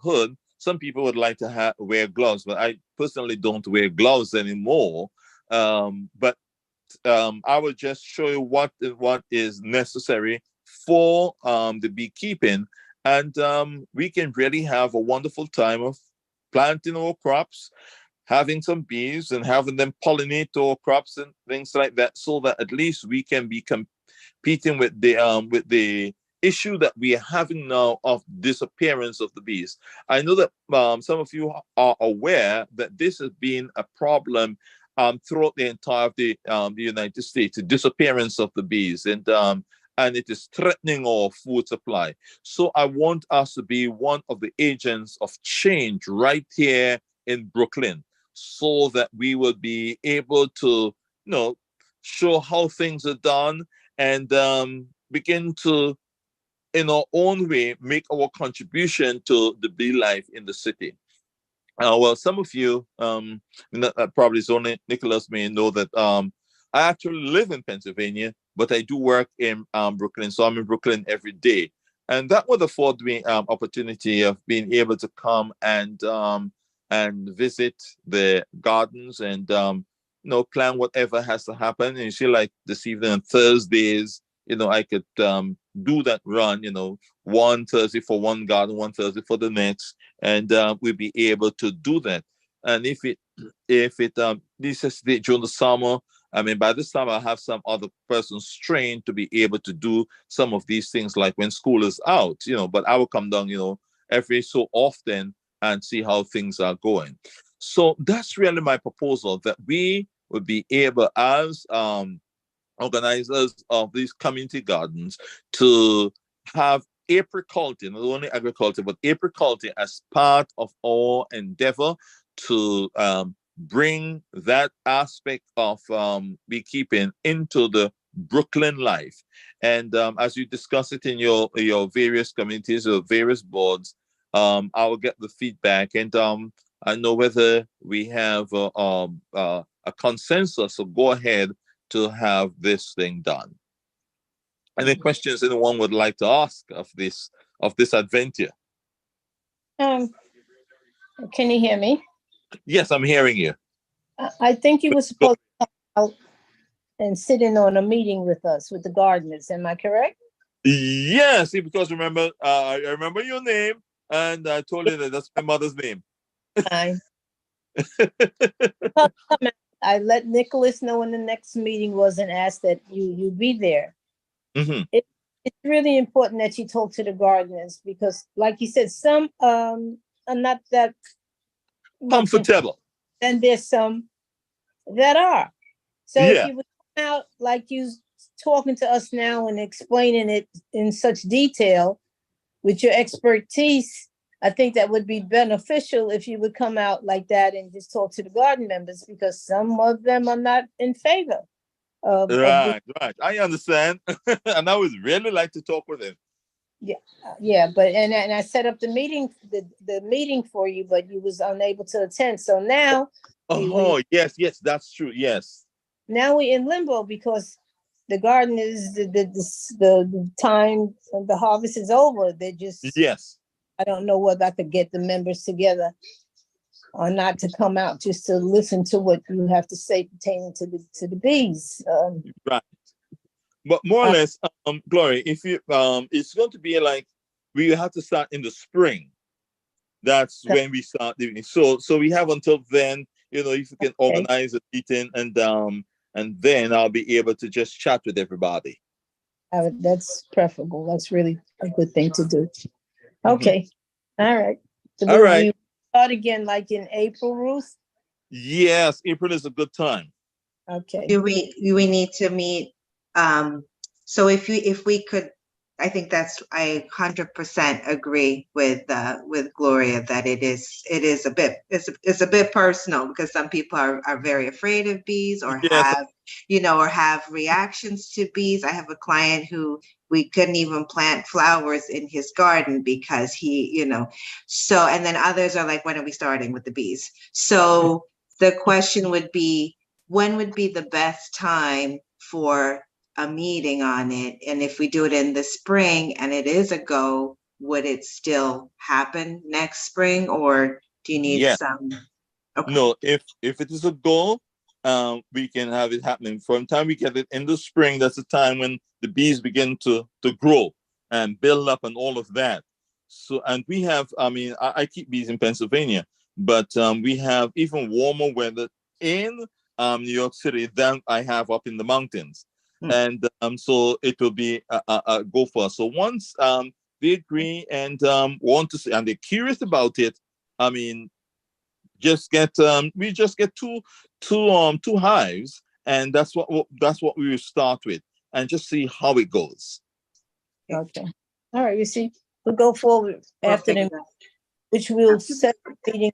hood. Some people would like to wear gloves, but I personally don't wear gloves anymore. But I will just show you what is necessary for the beekeeping, and we can really have a wonderful time of planting our crops, having some bees, and having them pollinate our crops and things like that, so that at least we can be competing with the issue that we are having now of disappearance of the bees. I know that some of you are aware that this has been a problem throughout the entire of the United States, the disappearance of the bees, and it is threatening our food supply. So I want us to be one of the agents of change right here in Brooklyn, so that we will be able to, show how things are done, and begin to, in our own way, make our contribution to the bee life in the city. Well, some of you, probably only Nicholas may know that I actually live in Pennsylvania, but I do work in Brooklyn, so I'm in Brooklyn every day, and that would afford me opportunity of being able to come and visit the gardens, and plan whatever has to happen. And you see, like this evening on Thursdays, I could do that run, one Thursday for one garden, one Thursday for the next, and we'll be able to do that. And if it necessitates during the summer, I mean, by this time I'll have some other persons trained to be able to do some of these things, like when school is out, but I will come down, every so often and see how things are going. So that's really my proposal, that we would be able, as organizers of these community gardens, to have apiculture, not only agriculture, but apiculture as part of our endeavor to bring that aspect of beekeeping into the Brooklyn life. And as you discuss it in your various communities or various boards, I will get the feedback, and I know whether we have a consensus, so go ahead to have this thing done. Any questions anyone would like to ask of this adventure? Can you hear me? Yes, I'm hearing you. I think you were supposed to come out and sit in on a meeting with us, with the gardeners. Am I correct? Yes, see, because remember, I remember your name, and I told you that that's my mother's name. Fine. Come out. I let Nicholas know when the next meeting was and asked that you be there. Mhm. It's really important that you talk to the gardeners because, like you said, some are not that much Comfortable. and there's some that are. So if Yeah. you would come out like you talking to us now and explaining it in such detail with your expertise, I think that would be beneficial if you would come out like that and just talk to the garden members because some of them are not in favor of Right. I understand. And I would really like to talk with him. yeah, but and I set up the meeting, the meeting for you, but you was unable to attend. So now Oh, yes, that's true. Yes. now we're in limbo because the garden is the time of the harvest is over. They just Yes. I don't know whether I could get the members together or not to come out just to listen to what you have to say pertaining to the bees. Right. But more or less, Glory, if you it's going to be like we have to start in the spring. That's when we start doing it. So we have until then, if you can organize a meeting and then I'll be able to just chat with everybody. That's preferable. That's really a good thing to do. Okay. All right. So All right. we start again like in April, Ruth? Yes, April is a good time. Okay. Do we need to meet? So if we could, I think I 100% agree with Gloria that it is a bit, it's a bit personal because some people are very afraid of bees or have reactions to bees. I have a client who we couldn't even plant flowers in his garden because so, and then others are like, when are we starting with the bees? So the question would be, when would be the best time for a meeting on it? And if we do it in the spring and it is a go, would it still happen next spring or do you need some? Okay. No, if it is a goal, we can have it happening. From the time we get it in the spring, that's the time when the bees begin to grow and build up and all of that. So, and we have, I keep bees in Pennsylvania, but we have even warmer weather in New York City than I have up in the mountains. And so it will be a go for us. So once they agree and want to see, and they're curious about it, just get we just get two hives, and that's what we will start with, and just see how it goes. Okay. All right. You see, we'll go forward after them, which we'll set the meeting.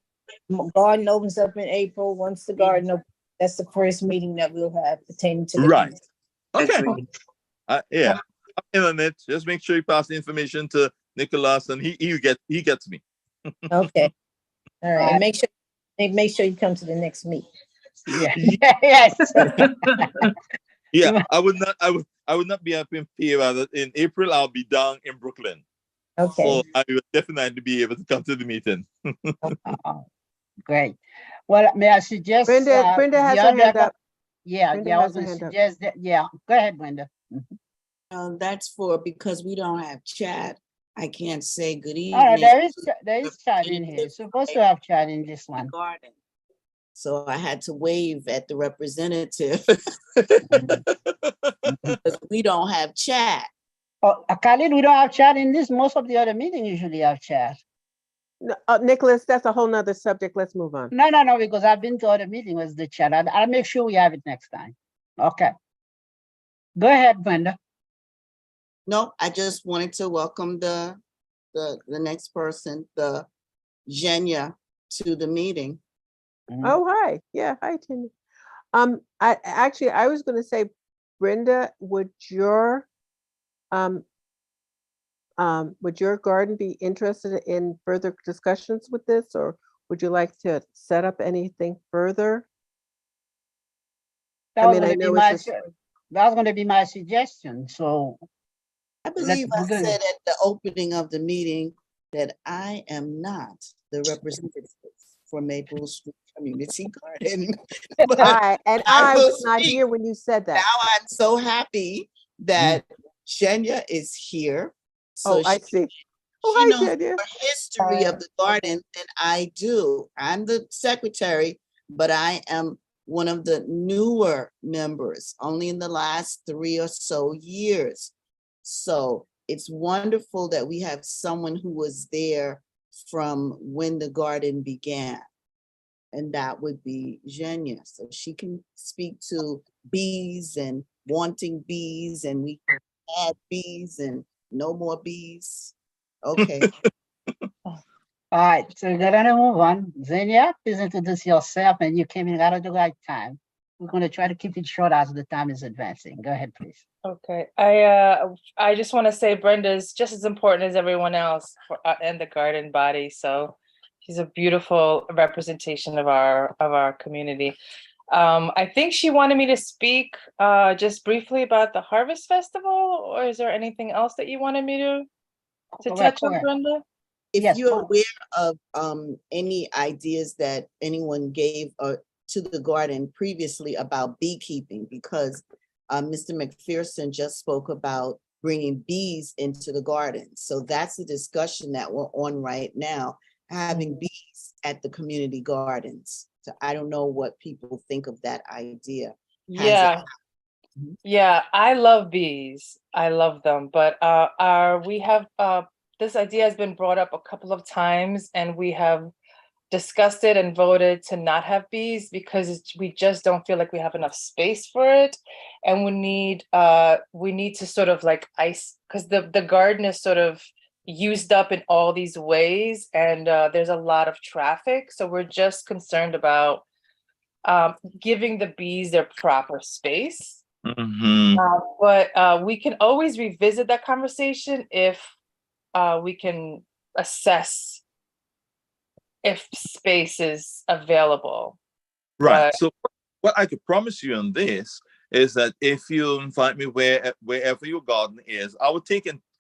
Garden opens up in April. Once the garden opens, that's the first meeting that we'll have pertaining to the Right. bees. Okay. Yeah. Internet. Just make sure you pass the information to Nicholas, and he gets me. Okay. All right. And make sure you come to the next meeting. Yeah. Yes. Yeah. I would not be up in Pierre. In April, I'll be down in Brooklyn. Okay. So I will definitely be able to come to the meeting. Great. Well, may I suggest Brenda has her hand up. Yeah, Brenda I was has her going to hand up. suggest that. Yeah, go ahead, Brenda. That's because we don't have chat. I can't say good evening. Oh, there is chat in here. Supposed to have chat in this one. Garden. So I had to wave at the representative. Because we don't have chat. Oh, Khalid, we don't have chat in this. Most of the other meetings usually have chat. No, Nicholas, that's a whole nother subject. Let's move on. No, because I've been to other meetings with the chat. I'll make sure we have it next time. Okay. Go ahead, Brenda. No, I just wanted to welcome the next person, the Zhenya, to the meeting. Oh, hi. Yeah, hi, Timmy. I was going to say, Brenda, would your garden be interested in further discussions with this, or would you like to set up anything further? That was going to be my suggestion. So I believe I said at the opening of the meeting that I am not the representative for Maple Street Community Garden. All But right, and I will was not speak. here when you said that. Now I'm so happy that Jenya is here. So Oh, I she see. Oh, she hi, knows Jenya. more history of the garden than I do. I'm the secretary, but I am one of the newer members, only in the last 3 or so years. So it's wonderful that we have someone who was there from when the garden began. And that would be Jenya. So she can speak to bees and wanting bees, and we add bees and no more bees. Okay. All right, so we're gonna move on. Xenia, please introduce yourself, and you came in right at the right time. We're gonna try to keep it short as the time is advancing. Go ahead, please. Okay, I just want to say Brenda's just as important as everyone else in the garden body. So she's a beautiful representation of our community. I think she wanted me to speak just briefly about the Harvest Festival, or is there anything else that you wanted me to touch on, Brenda? If Yes, you're aware of any ideas that anyone gave to the garden previously about beekeeping, because Mr. McPherson just spoke about bringing bees into the garden. So that's the discussion that we're on right now, having bees at the community gardens. So I don't know what people think of that idea. Yeah, I love bees. I love them, but we have this idea has been brought up a couple of times, and we have discussed it and voted to not have bees because we just don't feel like we have enough space for it, and we need to sort of like ice, because the garden is sort of used up in all these ways, and there's a lot of traffic, so we're just concerned about giving the bees their proper space. But we can always revisit that conversation if we can assess if space is available. Right. So what I could promise you on this is that if you invite me wherever your garden is, I will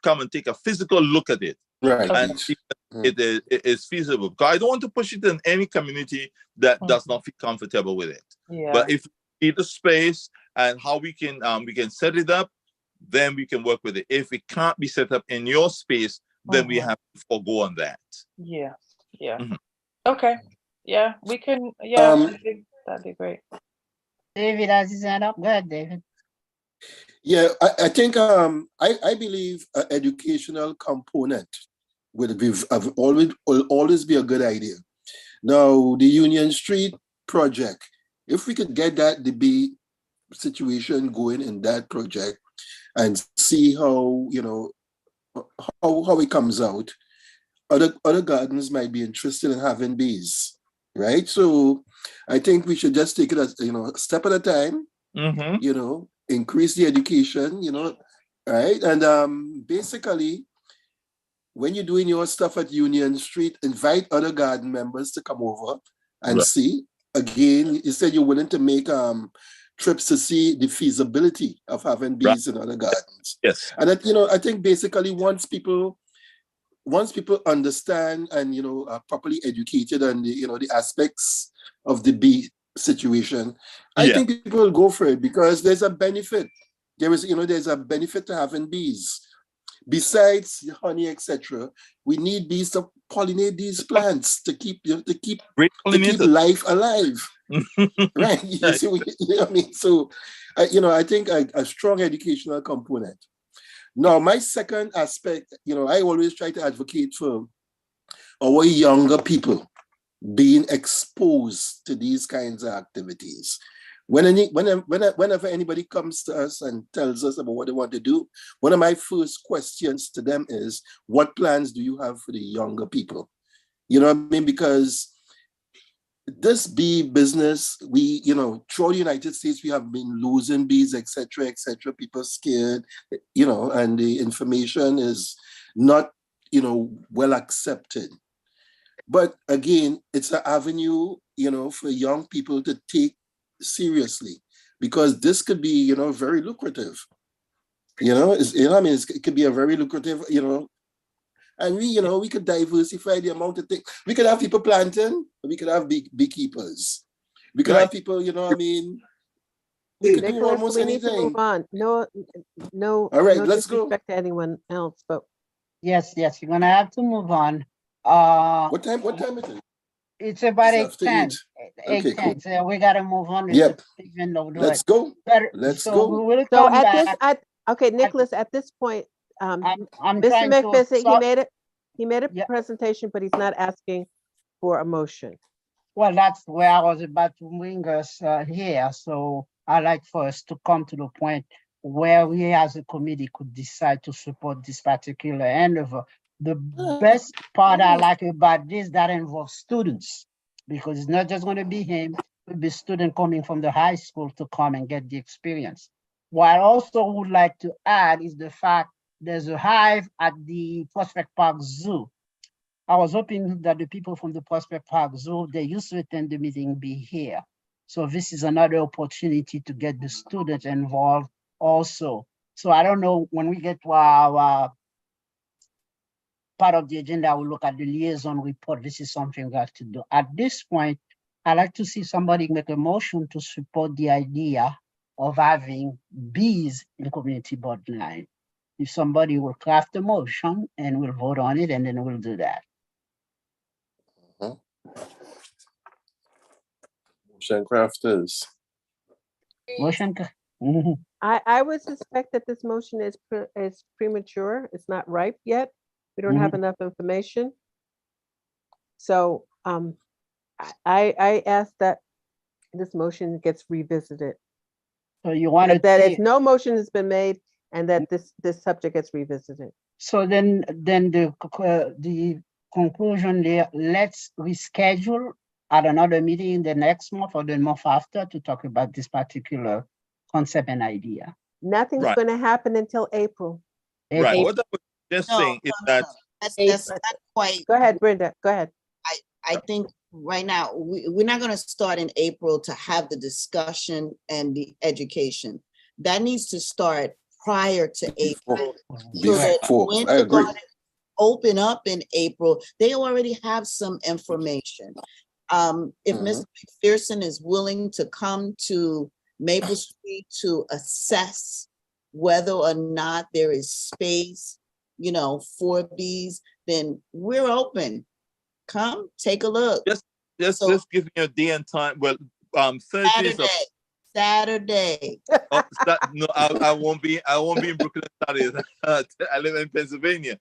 come and take a physical look at it. Right. And see if it is feasible. Because I don't want to push it in any community that does not feel comfortable with it. Yeah. But if we need the space and how we can set it up, then we can work with it. If it can't be set up in your space, then we have to forego on that. Yeah. Okay. Yeah, we can. Yeah, that'd be great. David has his hand up. Go ahead, David. Yeah, I think I believe an educational component will always be a good idea. Now, the Union Street project, if we could get the bee situation going in that project and see how how it comes out, other gardens might be interested in having bees, right? So I think we should just take it as a step at a time. Increase the education, right? And basically, when you're doing your stuff at Union Street, invite other garden members to come over and see. Again, you said you're willing to make trips to see the feasibility of having bees in other gardens. Yes. And that, I think basically once people understand and are properly educated on the aspects of the bee situation, I think people will go for it because there's a benefit. There's a benefit to having bees. Besides honey, etc., we need bees to pollinate these plants to keep life alive. Right? You see, what I mean? So, I think a strong educational component. Now, my second aspect, I always try to advocate for our younger people being exposed to these kinds of activities. Whenever anybody comes to us and tells us about what they want to do, one of my first questions to them is, what plans do you have for the younger people? You know what I mean? Because this bee business, throughout the United States, we have been losing bees, etc., etc. People are scared, and the information is not, well accepted. But again, it's an avenue, for young people to take seriously, because this could be, very lucrative. It could be a very lucrative, And we, you know, we could diversify the amount of things. We could have people planting, we could have beekeepers. We could have people, you know what I mean? We could do Nicholas, almost we need to anything. move on. No, All right, no let's go. disrespect to anyone else, but Yes, you're gonna have to move on. What time is it? It's about It's after 8:10. Okay, cool. 8:10, so we gotta move on. Yep. Even though Let's go. But- Let's so go. we will so come at back. this, okay, Nicholas, at this point, I'm Mr. trying to McPherson, sort- he made a Yeah. presentation, but he's not asking for a motion. Well, that's where I was about to bring us here. So I like for us to come to the point where we as a committee could decide to support this particular endeavor. The best part I like about this, that involves students, because it's not just going to be him, it'll be student coming from the high school to come and get the experience. What I also would like to add is the fact there's a hive at the Prospect Park Zoo. I was hoping that the people from the Prospect Park Zoo, they used to attend the meeting, be here. So this is another opportunity to get the students involved also. So I don't know, when we get to our part of the agenda, we'll look at the liaison report. This is something we have to do. At this point, I'd like to see somebody make a motion to support the idea of having bees in community board line. If somebody will craft a motion and we'll vote on it, and then we'll do that. Motion crafters. Motion. Mhm. I would suspect that this motion is premature. It's not ripe yet. We don't have enough information. So I ask that this motion gets revisited. So you want to that if no motion has been made and that this subject gets revisited. So then the conclusion there, let's reschedule at another meeting the next month or the month after to talk about this particular concept and idea. Nothing's Right. going to happen until April. Right. April. What I was just No, saying is that That's not quite. Go ahead, Brenda. Go ahead. I think right now, we're not gonna start in April to have the discussion and the education. That needs to start prior to April. So that Before, when I the agree. garden open up in April, they already have some information. If Mr. McPherson is willing to come to Maple Street to assess whether or not there is space, you know, for bees, then we're open. Come, take a look. just give me a day and time. Well, Thursdays. Saturday. No, I won't be in Brooklyn Saturday. I live in Pennsylvania.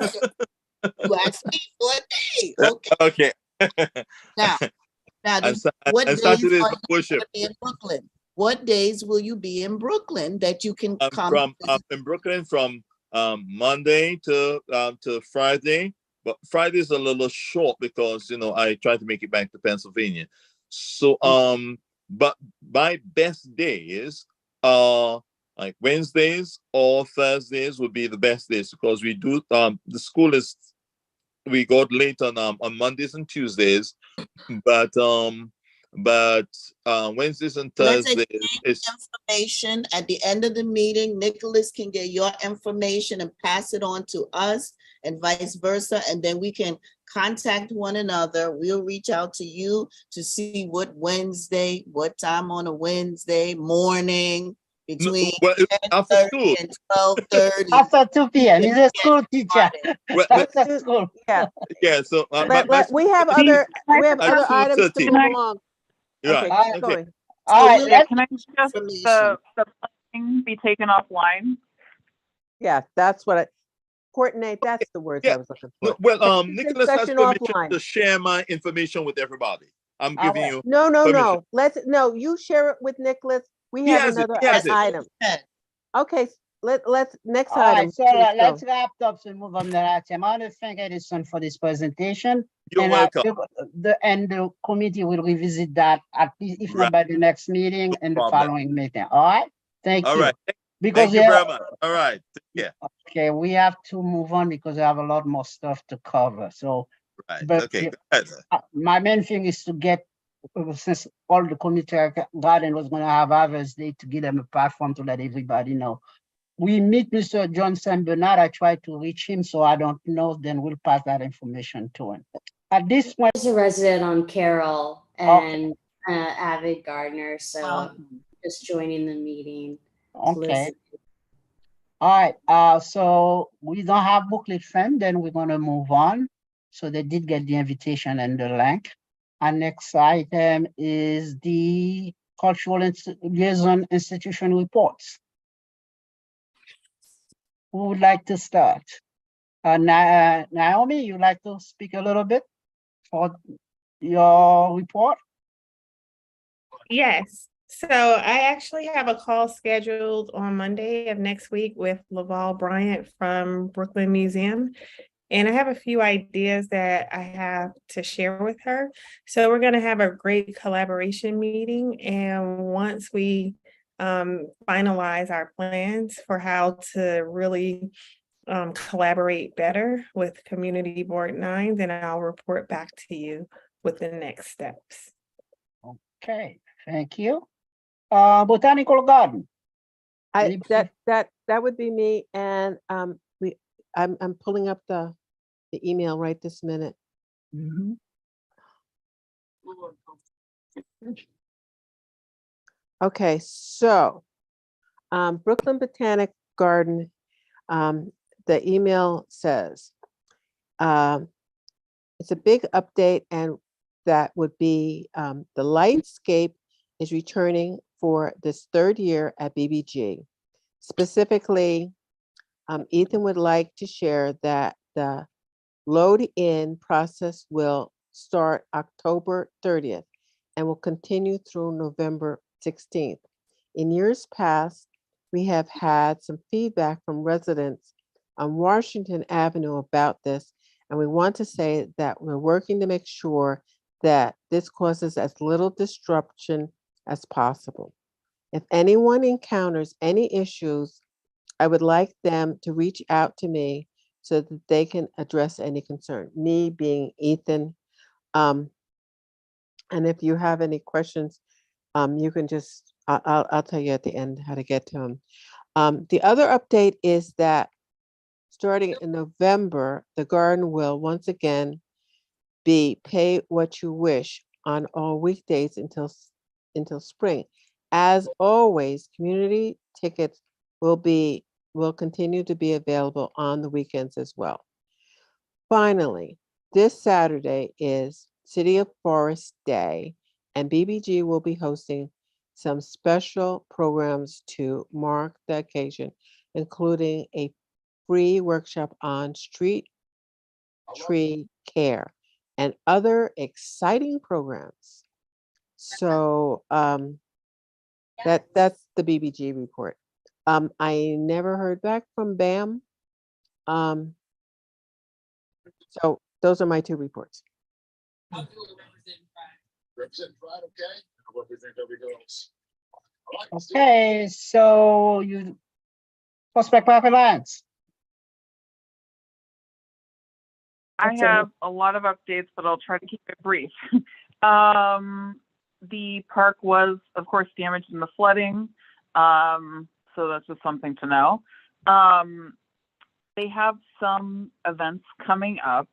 You asked me for a day. Okay. Now, And what and days Saturday is are the you worship. gonna be in Brooklyn? What days will you be in Brooklyn that you can come? I'm in Brooklyn from Monday to Friday, but Friday's a little short because I try to make it back to Pennsylvania. So but my best days are like Wednesdays or Thursdays would be the best days because we do the school is we got late on Mondays and Tuesdays, but Wednesdays and Let's Thursdays exchange information at the end of the meeting. Nicholas can get your information and pass it on to us and vice versa. And then we can contact one another. We'll reach out to you to see what time on a Wednesday morning between after school and 12:30. After 2 p.m. He's a school teacher. After school. Yeah. Yeah. So we have other items to 2:30. move along. Right. Okay, keep Okay. going. All right, let's Can I suggest the planning be taken offline? Yeah, that's what coordinate. That's the words I was looking for. No, well, Take this Nicholas has discussion permission offline. to share my information with everybody. I'm giving you No, permission. no. You share it with Nicholas. We He have has it, another he has it. item. Okay, let's next All right, item. so please go. let's wrap up and move on to that. I want to thank Edison for this presentation. You're and welcome. The committee will revisit that at least, if Right. not by the next meeting and the problem. following meeting. All right, thank All you. right. Because Thank you very much. All right. Yeah. Okay, we have to move on because I have a lot more stuff to cover. So, Right. but Okay. Go ahead. my main thing is to get, since all the community garden was going to have others, they to give them a platform to let everybody know. we meet Mr. Johnson Bernard. I tried to reach him, so I don't know. Then we'll pass that information to him. At this point, He's a resident on Carroll and avid gardener, so just joining the meeting. to okay. listen. All right, so we don't have booklet friend, then we're gonna move on. So they did get the invitation and the link. Our next item is the cultural liaison institution reports. Who would like to start? Naomi, you'd like to speak a little bit for your report? Yes. So I actually have a call scheduled on Monday of next week with Laval Bryant from Brooklyn Museum. And I have a few ideas that I have to share with her. So we're going to have a great collaboration meeting. And once we finalize our plans for how to really collaborate better with Community Board 9, then I'll report back to you with the next steps. Okay, thank you. Botanical Garden. That would be me, and I'm pulling up the email right this minute. Mhm. Okay, so Brooklyn Botanic Garden, the email says it's a big update, and that would be the Lightscape is returning for this third year at BBG. Specifically, Ethan would like to share that the load in process will start October 30th and will continue through November 16th. In years past, we have had some feedback from residents on Washington Avenue about this, and we want to say that we're working to make sure that this causes as little disruption as possible. If anyone encounters any issues, I would like them to reach out to me so that they can address any concern, me being Ethan. And if you have any questions, you can just, I'll tell you at the end how to get to them. The other update is that starting in November, the garden will once again be pay what you wish on all weekdays until spring. As always, community tickets will continue to be available on the weekends as well. Finally, this Saturday is City of Forest Day, and BBG will be hosting some special programs to mark the occasion, including a free workshop on street tree care and other exciting programs. So that's the BBG report. I never heard back from BAM. So those are my two reports. Okay, so you Prospect Park Alliance. I have a lot of updates, but I'll try to keep it brief. The park was, of course, damaged in the flooding, so that's just something to know. They have some events coming up.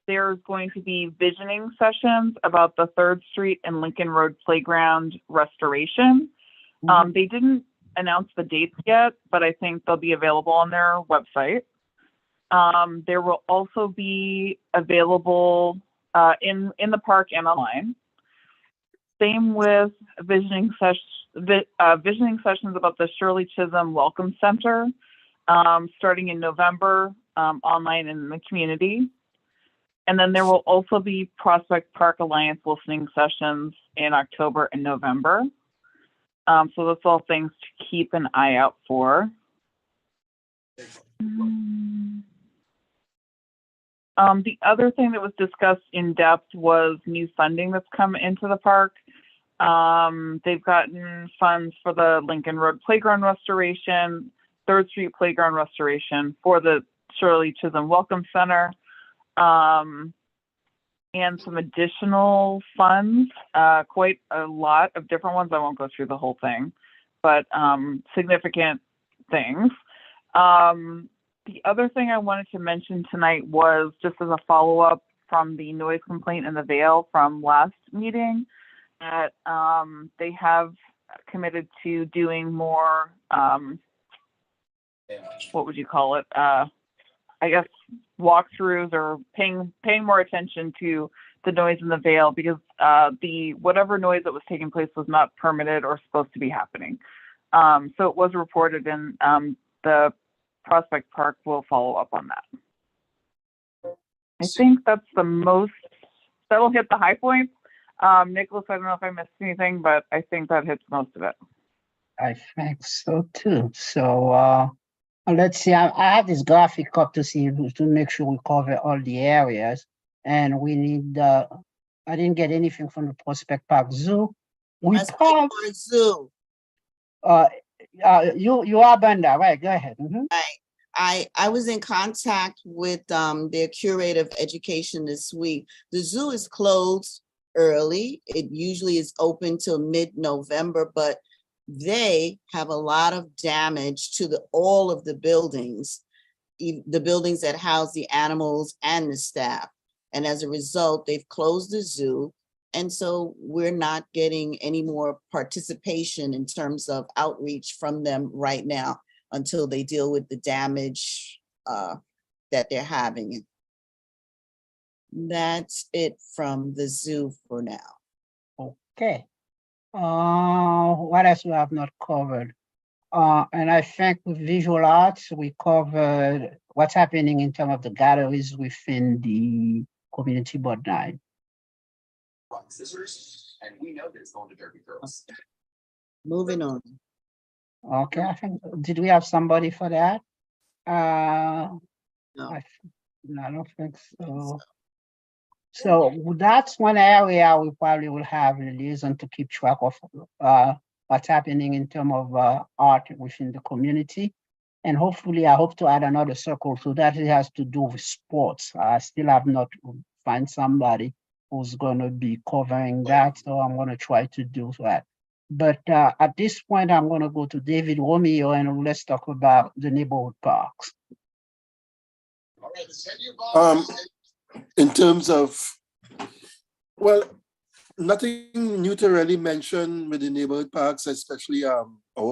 There's going to be visioning sessions about the 3rd Street and Lincoln Road Playground restoration. They didn't announce the dates yet, but I think they'll be available on their website. There will also be available in the park and online. Same with visioning sessions about the Shirley Chisholm Welcome Center, starting in November, online in the community. And then there will also be Prospect Park Alliance listening sessions in October and November. So that's all things to keep an eye out for. The other thing that was discussed in depth was new funding that's come into the park. They've gotten funds for the Lincoln Road Playground restoration, 3rd Street Playground restoration, for the Shirley Chisholm Welcome Center, and some additional funds, quite a lot of different ones. I won't go through the whole thing. but significant things. The other thing I wanted to mention tonight was just as a follow-up from the noise complaint in the Vale from last meeting, that they have committed to doing more, what would you call it? I guess walkthroughs or paying more attention to the noise in the Vale, because the whatever noise that was taking place was not permitted or supposed to be happening. So it was reported, and the Prospect Park will follow up on that. I think that's the most, that'll hit the high points. Nicholas, I don't know if I missed anything, but I think that hits most of it. I think so too. So let's see. I have this graphic up to see to make sure we cover all the areas, and we need. I didn't get anything from the Prospect Park Zoo. We probably Zoo. You are Brenda, right? Go ahead. I was in contact with their curator of education this week. The zoo is closed early. It usually is open till mid-November, but they have a lot of damage to all of the buildings that house the animals and the staff. And as a result, they've closed the zoo. And so we're not getting any more participation in terms of outreach from them right now until they deal with the damage that they're having. That's it from the zoo for now. Okay. What else we have not covered? And I think with visual arts, we covered what's happening in terms of the galleries within the Community Board 9. Scissors, and we know that it's going to Derby Girls. Moving on. Okay, I think, did we have somebody for that? No. I don't think so. So that's one area we probably will have a liaison to keep track of what's happening in terms of art within the community. And hopefully, I hope to add another circle so that it has to do with sports. I still have not found somebody who's going to be covering that, so I'm going to try to do that. But at this point, I'm going to go to David Romeo and let's talk about the neighborhood parks. In terms of, well, nothing new to really mention with the neighborhood parks, especially our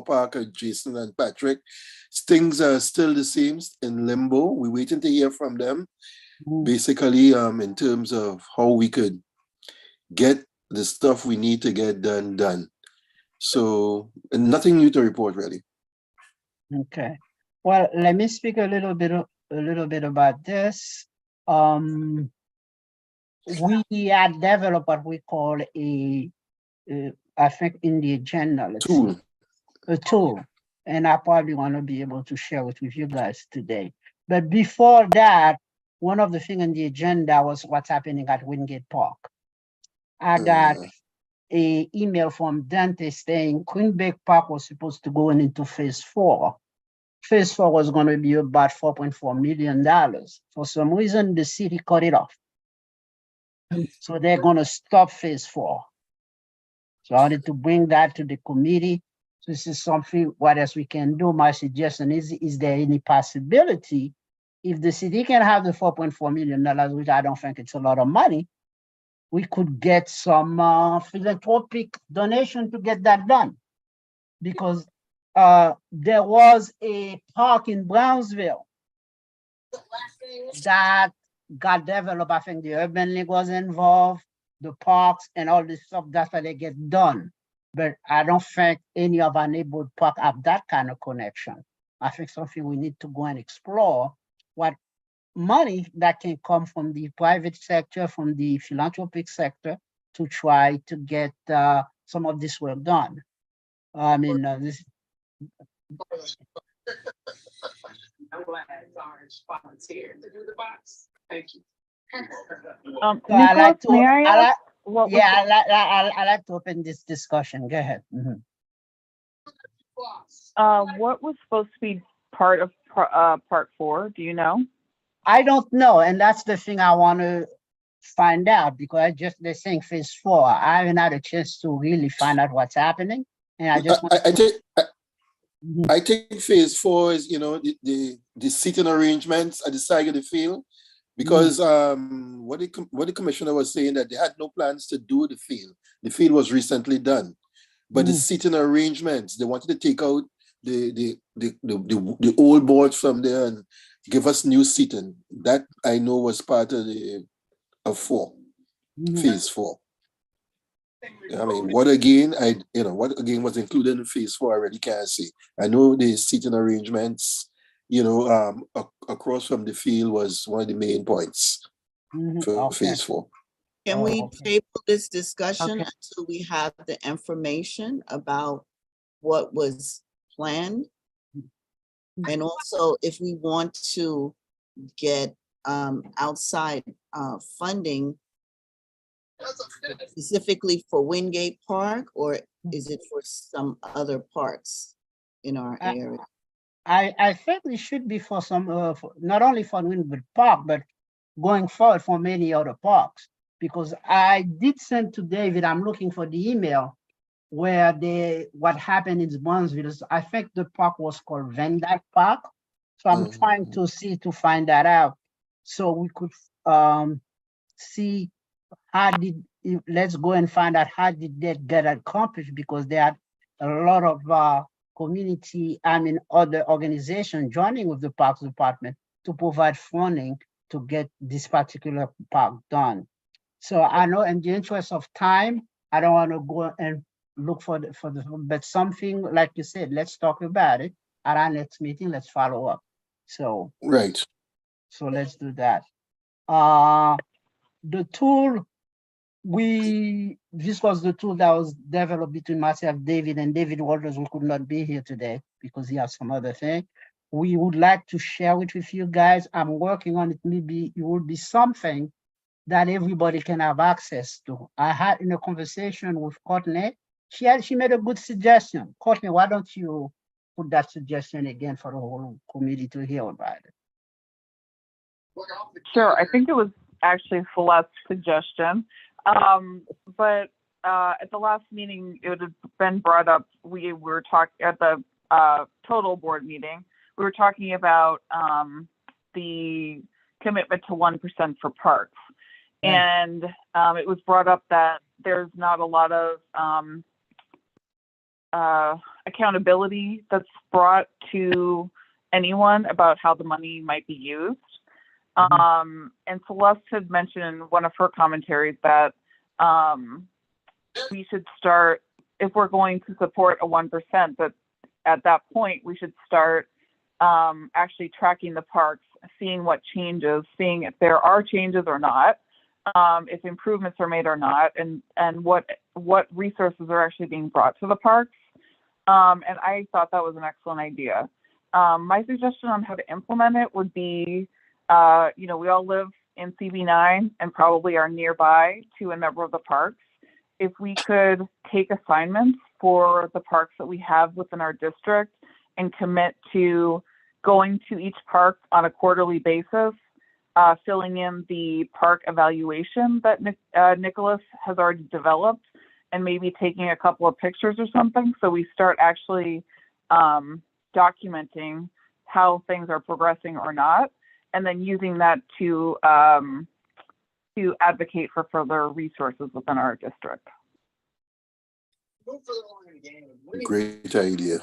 park, Jason and Patrick. Things are still the same in limbo. We're waiting to hear from them. Basically, in terms of how we could get the stuff we need to get done. So nothing new to report, really. Okay. Well, let me speak a little bit about this. We had developed what we call I think in the agenda, a tool, and I probably want to be able to share it with you guys today. But before that, one of the things on the agenda was what's happening at Wingate Park. I got an email from Dante saying Queenbeck Park was supposed to go into phase 4. Phase 4 was going to be about $4.4 million. For some reason, the city cut it off. So they're going to stop phase 4. So I wanted to bring that to the committee. So this is something, what else we can do? My suggestion is there any possibility if the city can have the $4.4 million, which I don't think it's a lot of money, we could get some philanthropic donation to get that done. Because there was a park in Brownsville that got developed. I think the Urban League was involved, the parks and all this stuff, that's why they get done. But I don't think any of our neighborhood park have that kind of connection. I think something we need to go and explore, what money that can come from the private sector, from the philanthropic sector, to try to get some of this work done. I mean, this. I'm glad Orange volunteered to do the box. Thank you. I like to, may I ask I like to open this discussion. Go ahead. What was supposed to be part of part 4? Do you know? I don't know, and that's the thing I want to find out, because they're saying phase 4. I haven't had a chance to really find out what's happening. And I just want I think phase 4 is, you know, the seating arrangements at the side of the field, because what the commissioner was saying, that they had no plans to do the field. The field was recently done, but the seating arrangements, they wanted to take out the old boards from there and give us new seating. That I know was part of phase 4. I mean, what again was included in phase 4, I already can't say. I know the seating arrangements, you know, across from the field was one of the main points for phase 4. Can we table this discussion Okay. until we have the information about what was planned? And also, if we want to get outside funding specifically for Wingate Park, or is it for some other parks in our area? I think it should be for some, not only for Wingate Park, but going forward for many other parks. Because I did send to David, I'm looking for the email where what happened in Burnsville. I think the park was called Van Dyke Park. So I'm trying to find that out. So we could see let's go and find out how did that get accomplished, because there are a lot of other organizations joining with the Parks Department to provide funding to get this particular park done. So I know in the interest of time, I don't want to go and look but something like you said, let's talk about it at our next meeting. Let's follow up. So right. So let's do that. The tool this was the tool that was developed between myself, David, and David Walters, who could not be here today because he has some other thing. We would like to share it with you guys. I'm working on it. Maybe it will be something that everybody can have access to. I had in a conversation with Courtney, she made a good suggestion. Courtney, why don't you put that suggestion again for the whole committee to hear about it? Sure, I think it was actually Celeste's suggestion. But at the last meeting, it had been brought up, we were talking at the total board meeting, we were talking about the commitment to 1% for parks. And it was brought up that there's not a lot of accountability that's brought to anyone about how the money might be used. And Celeste had mentioned in one of her commentaries that we should start, if we're going to support a 1%, that at that point we should start actually tracking the parks, seeing what changes, seeing if there are changes or not, if improvements are made or not, and what resources are actually being brought to the parks. And I thought that was an excellent idea. My suggestion on how to implement it would be, we all live in CB9 and probably are nearby to a number of the parks. If we could take assignments for the parks that we have within our district and commit to going to each park on a quarterly basis, filling in the park evaluation that Nicholas has already developed, and maybe taking a couple of pictures or something, so we start actually documenting how things are progressing or not, and then using that to advocate for further resources within our district. Great idea.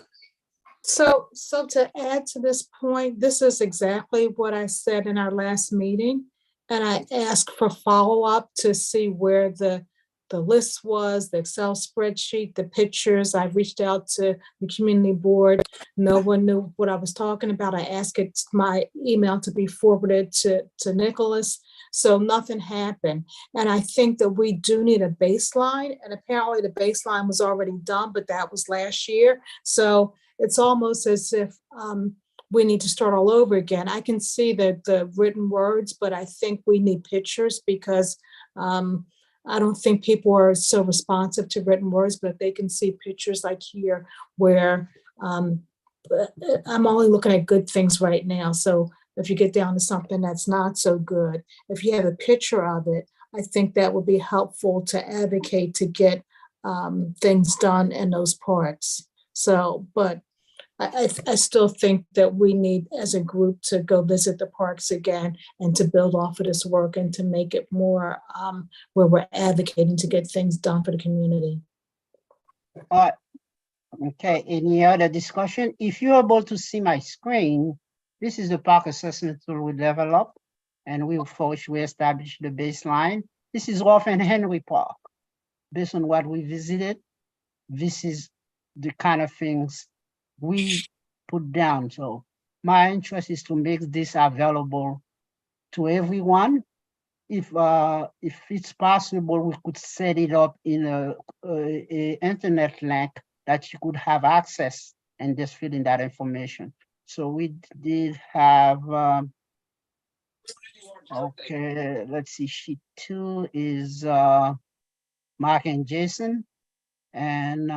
So to add to this point, this is exactly what I said in our last meeting. And I asked for follow-up to see where the list was, the Excel spreadsheet, the pictures. I reached out to the community board. No one knew what I was talking about. I asked my email to be forwarded to Nicholas. So nothing happened. And I think that we do need a baseline. And apparently the baseline was already done, but that was last year. So it's almost as if we need to start all over again. I can see the written words, but I think we need pictures, because I don't think people are so responsive to written words, but if they can see pictures like here, where I'm only looking at good things right now. So if you get down to something that's not so good, if you have a picture of it, I think that would be helpful to advocate to get things done in those parks. So, but I still think that we need, as a group, to go visit the parks again and to build off of this work and to make it more where we're advocating to get things done for the community. Okay, any other discussion? If you're able to see my screen, this is the park assessment tool we developed, and we first we established the baseline. This is Rolf and Henry Park. Based on what we visited, this is the kind of things we put down. So my interest is to make this available to everyone. If it's possible, we could set it up in a internet link that you could have access and just fill in that information. So we did have, okay, let's see, sheet 2 is Mark and Jason. And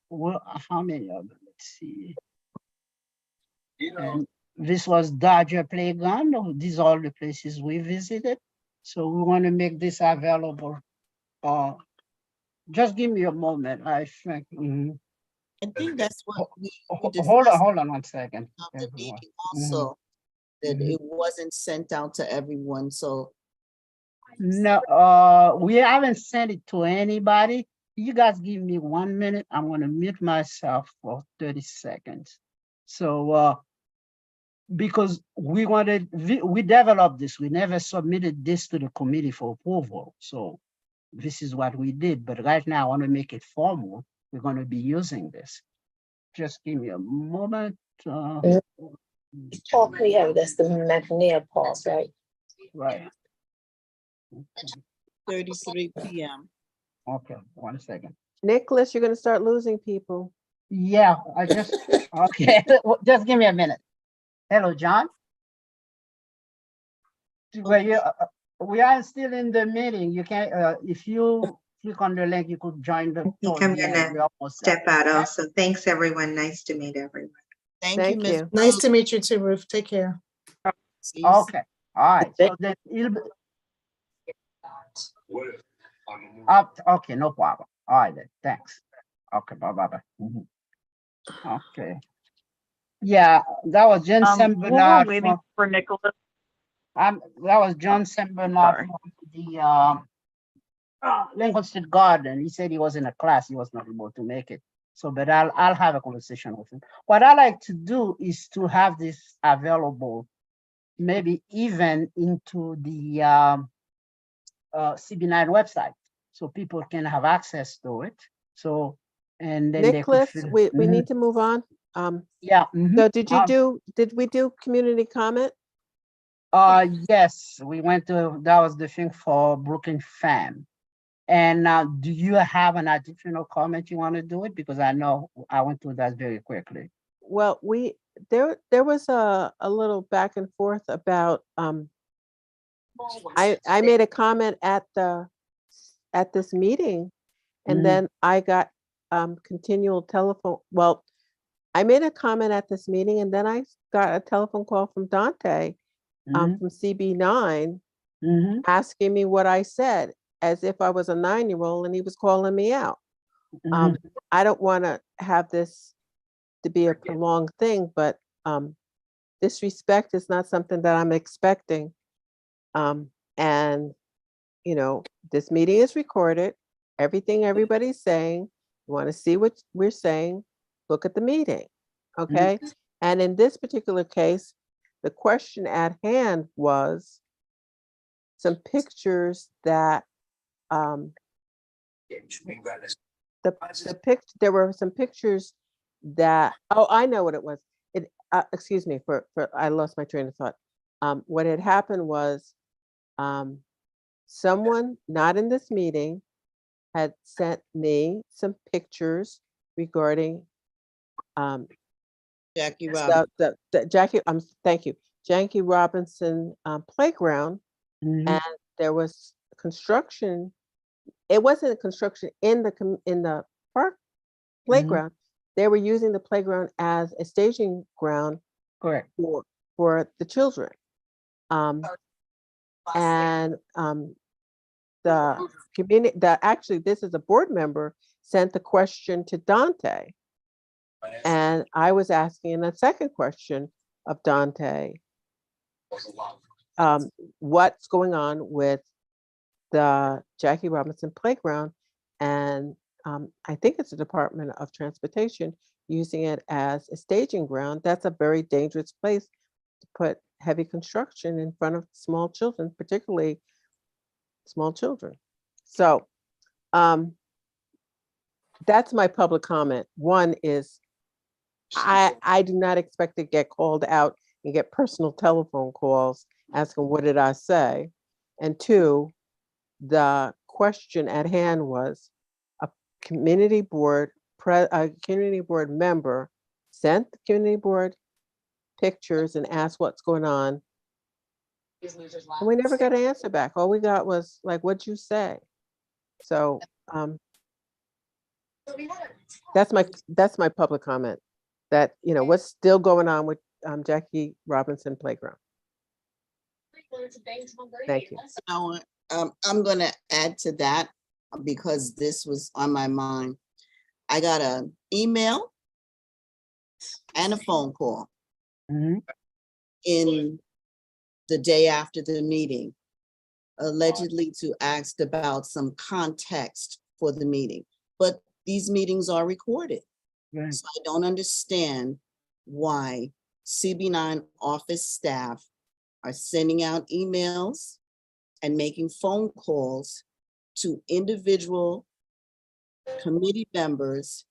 well, how many of them? Let's see. And this was Dodger Playground. These are all the places we visited. So we want to make this available. Just give me a moment. I think. I think that's what we Hold on 1 second. of the meeting also, that it wasn't sent out to everyone. So No, we haven't sent it to anybody. You guys give me 1 minute. I'm gonna mute myself for 30 seconds. So because we developed this, we never submitted this to the committee for approval. So this is what we did, but right now I want to make it formal. We're going to be using this. Just give me a moment. Park we have, that's the McNair Park, right? Right. 33 p.m. Okay, 1 second. Nicholas, you're gonna start losing people. Yeah, I just, okay, just give me a minute. Hello, John. We are still in the meeting. You can, if you click on the link, you could join the. I think I'm gonna step out also. Thanks, everyone. Nice to meet everyone. Thank you, Ms. Nice to meet you too, Ruth. Take care. Okay, all right. So then it'll be. Okay, no problem. All right then, thanks. Okay, bye. Okay. Yeah, that was John While Sembernard we're waiting for Nicholas. that was John Sembernard from the Lincoln Street Garden. He said he was in a class, he was not able to make it. So, but I'll have a conversation with him. What I like to do is to have this available, maybe even into the CB9 website, so people can have access to it. So, and then Nicholas, they could we need to move on. Yeah. So did we do community comment? Yes, we went to, that was the thing for Brooklyn Fam. And now, do you have an additional comment you want to do it? Because I know I went through that very quickly. Well, there was a little back and forth about, I made a comment at this meeting, and then I got continual telephone. Well, I made a comment at this meeting, and then I got a telephone call from Dante from CB9 asking me what I said, as if I was a 9-year-old and he was calling me out. I don't want to have this to be a prolonged thing, but disrespect is not something that I'm expecting. And, you know, this meeting is recorded. Everything everybody's saying, you want to see what we're saying, look at the meeting, okay? And in this particular case, the question at hand was some pictures that there were some pictures that, oh, I know what it was. It excuse me for I lost my train of thought. What had happened was someone not in this meeting had sent me some pictures regarding Jackie Robinson. the Jackie, thank you, Jackie Robinson playground, and there was construction. It wasn't a construction in the park playground. They were using the playground as a staging ground, correct, for the children. And the community, actually, this is a board member sent the question to Dante. And I was asking a second question of Dante. What's going on with the Jackie Robinson Playground? And I think it's the Department of Transportation using it as a staging ground. That's a very dangerous place to put heavy construction in front of small children, particularly small children. So that's my public comment. One is I do not expect to get called out and get personal telephone calls asking, what did I say? And two, the question at hand was a community board member sent the community board pictures and asked what's going on. And we never got an answer back. All we got was like, what'd you say? So that's my public comment. That, you know, what's still going on with Jackie Robinson Playground. Thank you. Now, I'm going to add to that because this was on my mind. I got an email and a phone call in the day after the meeting, allegedly to ask about some context for the meeting. But these meetings are recorded. Right. So I don't understand why CB9 office staff are sending out emails and making phone calls to individual committee members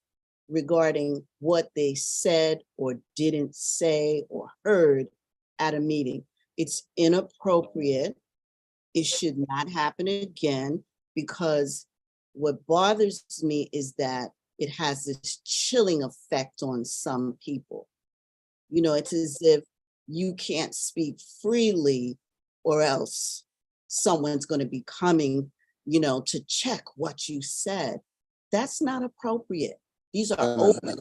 regarding what they said or didn't say or heard at a meeting. It's inappropriate. It should not happen again, because what bothers me is that it has this chilling effect on some people. You know, it's as if you can't speak freely or else someone's going to be coming, you know, to check what you said. That's not appropriate. These are open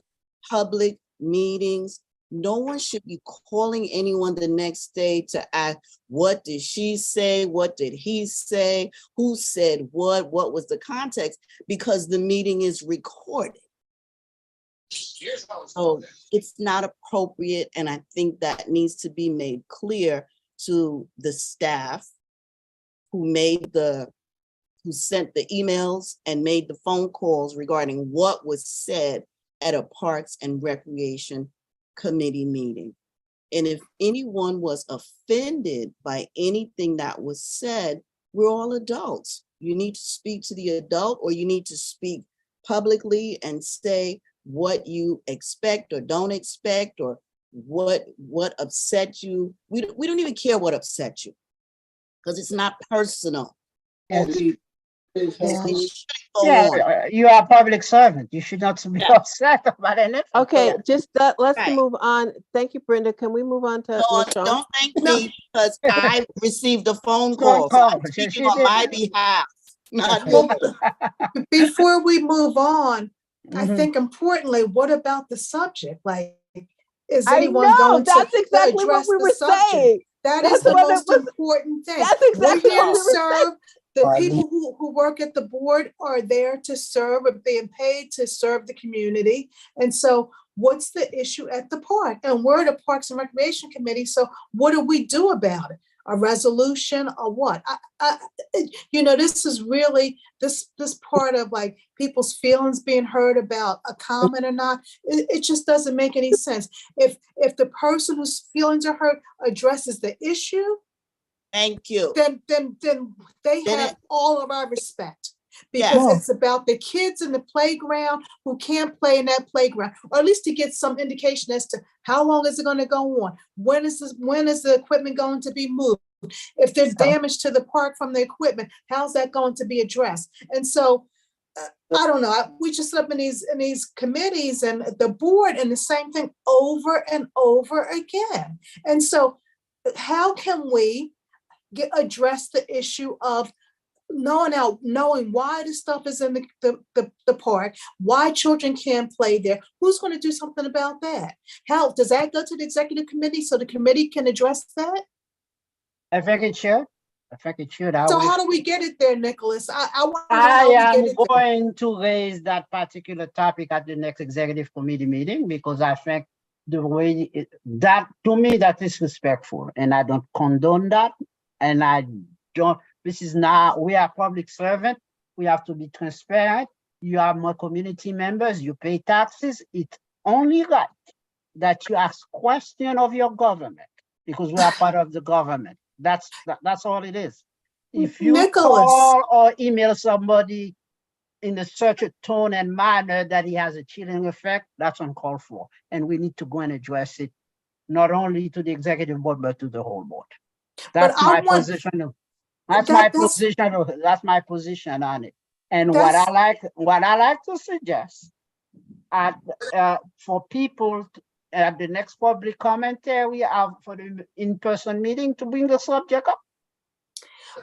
public meetings. No one should be calling anyone the next day to ask, what did she say? What did he say? Who said what? What was the context? Because the meeting is recorded. So it's not appropriate. And I think that needs to be made clear to the staff who sent the emails and made the phone calls regarding what was said at a Parks and Recreation Committee meeting. And if anyone was offended by anything that was said, we're all adults. You need to speak to the adult, or you need to speak publicly and say what you expect or don't expect, or what upset you. We don't even care what upset you, because it's not personal. Yeah, you are a public servant. You should not be upset about anything. Okay, just let's move on. Thank you, Brenda. Can we move on to LaShawn? Don't thank me, because I received a phone call. So I'm speaking on my behalf. Not Before we move on, I think importantly, what about the subject? Like, is anyone going to exactly address what we the were subject? saying. That is the most important thing. That's exactly We're here what to we were serve. The people who work at the board are there to serve, are being paid to serve the community. And so what's the issue at the park? And we're the Parks and Recreation Committee. So what do we do about it? A resolution or what? You know, this is really this part of like people's feelings being heard about a comment or not. It just doesn't make any sense. If the person whose feelings are hurt addresses the issue, thank you. Then they have all of our respect, because it's about the kids in the playground who can't play in that playground, or at least to get some indication as to how long is it going to go on? When is the equipment going to be moved? If there's damage to the park from the equipment, how's that going to be addressed? And so I don't know. We just sit up in these committees and the board and the same thing over and over again. And so how can we address the issue of knowing why the stuff is in the park, why children can't play there? Who's going to do something about that? How does that go to the executive committee so the committee can address that? I think it should. I think it should. I So will. how do we get it there, Nicholas? I want to know I how we am get it there. going to raise that particular topic at the next executive committee meeting because I think the way that, to me, that is disrespectful, and I don't condone that. And I don't. This is not. We are public servant. We have to be transparent. You are more community members. You pay taxes. It's only right that you ask question of your government because we are part of the government. That's all it is. If you Nicholas. call or email somebody in such a tone and manner that he has a chilling effect, that's uncalled for. And we need to go and address it, not only to the executive board, but to the whole board. That's my position. That's my position on it. And what I like to suggest for people at the next public commentary for the in-person meeting to bring the subject up.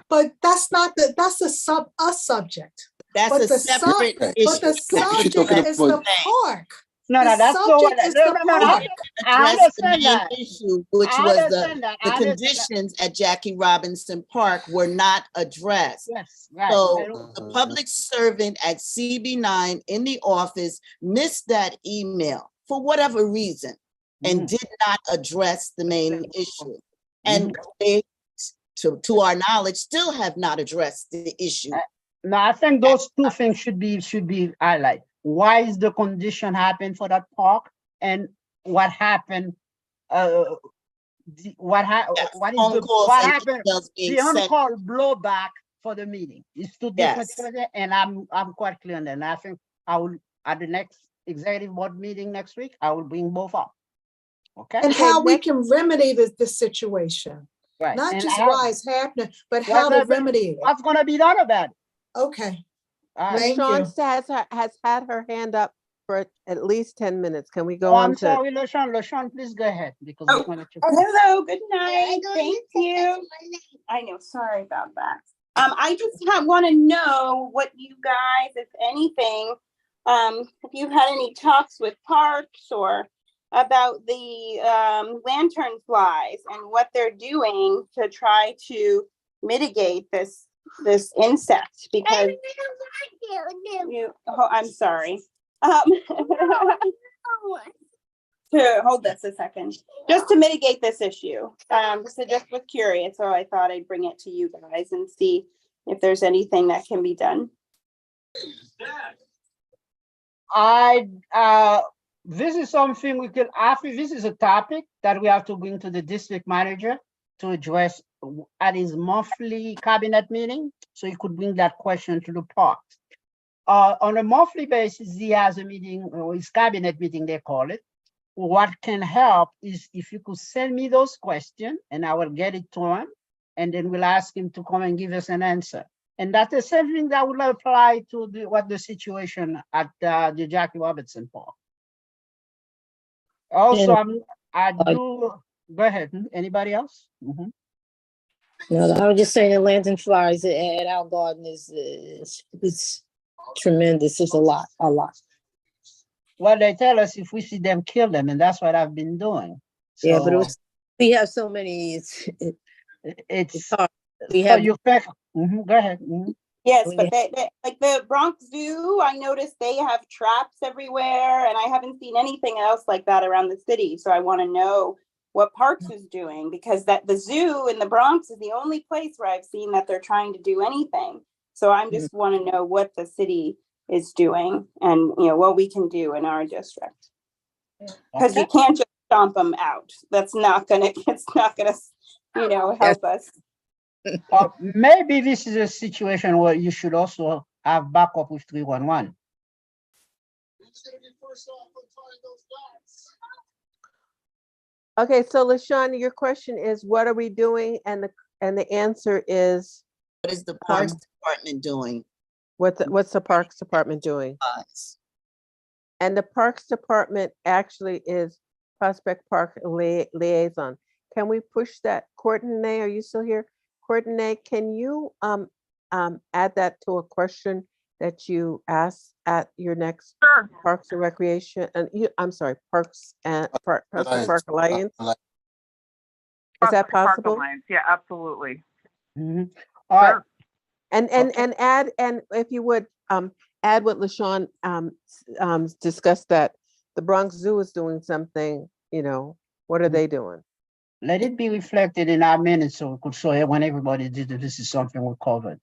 But that's not that's a subject. That's but a separate issue. But the subject is the park. No, the that's subject is the park. I understand that issue, which was the conditions at Jackie Robinson Park were not addressed. Yes, right. So the public servant at CB9 in the office missed that email for whatever reason and did not address the main issue. And they, to our knowledge, still have not addressed the issue. No, I think those two things should be highlighted. Why is the condition happen for that park, and what happened? What happened? The on-call blowback for the meeting. It's two different things, and I'm quite clear on that. And I think I will at the next executive board meeting next week. I will bring both up. Okay. And how we can remedy the situation. Right. Not And just why it's happening, but how to remedy it. What's going to be done about it? Okay. Thank LaShawn you. has had her hand up for at least 10 minutes. Can we go Oh, on I'm to? sorry, LaShawn. LaShawn, please go ahead because we're going to. Hello, good night. Thank you. I know, sorry about that. I just want to know what you guys, if anything, if you've had any talks with parks or about the lantern flies and what they're doing to try to mitigate this insect, because I'm sorry. To hold this a second, just to mitigate this issue. So just was curious, so I thought I'd bring it to you guys and see if there's anything that can be done. This is something we could, after this is a topic that we have to bring to the district manager to address at his monthly cabinet meeting. So he could bring that question to the parks. On a monthly basis, he has a meeting, or his cabinet meeting, they call it. What can help is if you could send me those questions and I will get it to him, and then we'll ask him to come and give us an answer. And that is something that will apply to what the situation at the Jackie Robinson Park. Also, go ahead. Anybody else? No, I was just saying the lantern flies at our garden is tremendous. It's a lot. Well, they tell us if we see them, kill them, and that's what I've been doing. So, yeah, but we have so many. It's hard. We have. So you go ahead. Yes, but they, like the Bronx Zoo, I noticed they have traps everywhere, and I haven't seen anything else like that around the city. So I want to know what Parks is doing, because the zoo in the Bronx is the only place where I've seen that they're trying to do anything. So I just want to know what the city is doing, and what we can do in our district, because you can't just stomp them out. It's not gonna help us. Maybe this is a situation where you should also have backup with 311. Okay, so LaShawn, your question is, what are we doing? And the answer is, what is the Parks Department doing? What's the Parks Department doing? And the Parks Department actually is Prospect Park liaison. Can we push that? Courtney, are you still here? Courtney, can you add that to a question that you asked at your next Parks and Recreation, and I'm sorry, Parks and Park Alliance? Is that possible? Park Alliance. Yeah, absolutely. Mhm. All right. And add, and if you would, add what LaShawn, discussed, that the Bronx Zoo is doing something, what are they doing? Let it be reflected in our minutes so we could show it when everybody did that this is something we covered.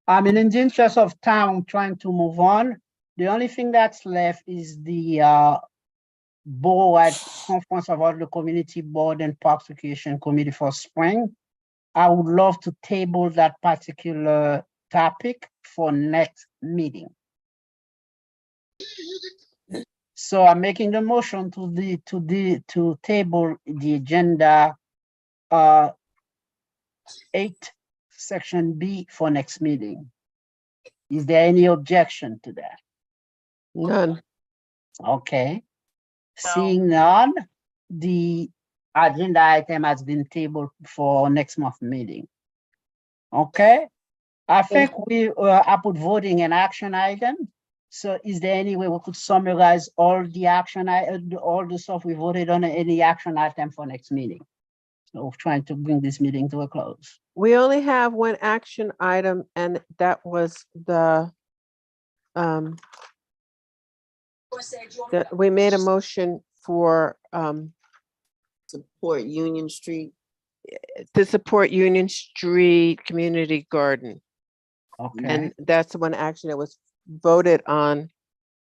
I mean, in the interest of time, I'm trying to move on. The only thing that's left is the board conference of all the community board and parks recreation committee for spring. I would love to table that particular topic for next meeting. So I'm making the motion to table the agenda 8, section B for next meeting. Is there any objection to that? None. Okay. Seeing none, the agenda item has been tabled for next month meeting. Okay. I think I put voting an action item. So is there any way we could summarize all the action, all the stuff we voted on, any action item for next meeting? So we're trying to bring this meeting to a close. We only have one action item, and that was we made a motion for, Support Union Street. to support Union Street Community Garden. Okay. And that's the one action that was voted on.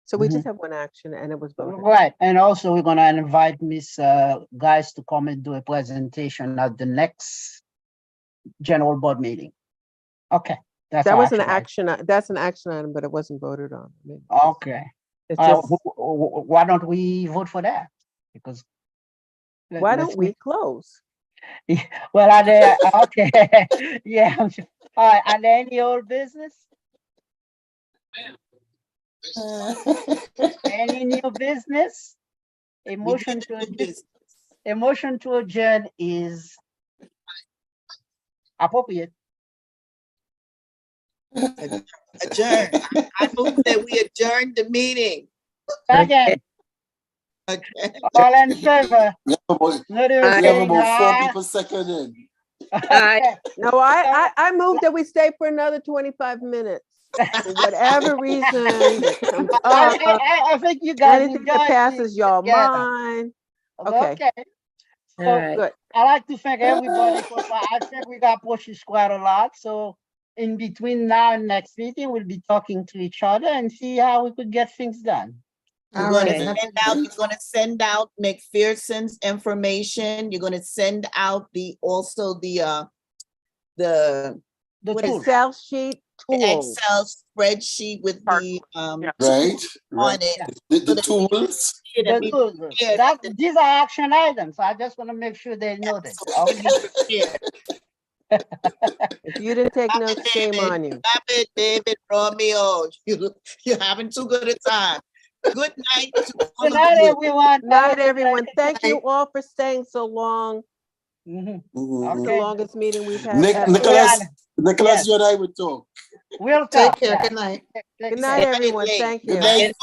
So we just have one action and it was voted. Right, and also we're gonna invite Miss Guys to come and do a presentation at the next general board meeting. Okay. That was an action action, that's an action item, but it wasn't voted on. I mean, item. Okay. It's just, Why don't we vote for that? Because. why don't we close? Well, are there, okay, yeah. All right, are there any old business? Any new business? A motion to adjourn is appropriate. Adjourn. I move that we adjourn the meeting. Second, Okay. all in favor? We have about 4 people seconding. No, I moved that we stay for another 25 minutes. For whatever reason that comes up, I think you guys anything that passes y'all mind. Okay. So Good. I like to thank everybody for, I think we got pushed quite a lot. So in between now and next meeting, we'll be talking to each other and see how we could get things done. You're gonna send out McPherson's information. You're gonna send out the Excel sheet the tool. Excel spreadsheet with the Right. On it. The tools. These are action items. I just want to make sure they know this. If you didn't take notes, shame on you. David, Romeo, you're having too good a time. Good night. Good night, everyone. Night, everyone. Thank you all for staying so long. Okay. The longest meeting we've had. Nicholas, you and I would talk. We'll Take talk. care. Good night. Good night, everyone. Thank you. Good night.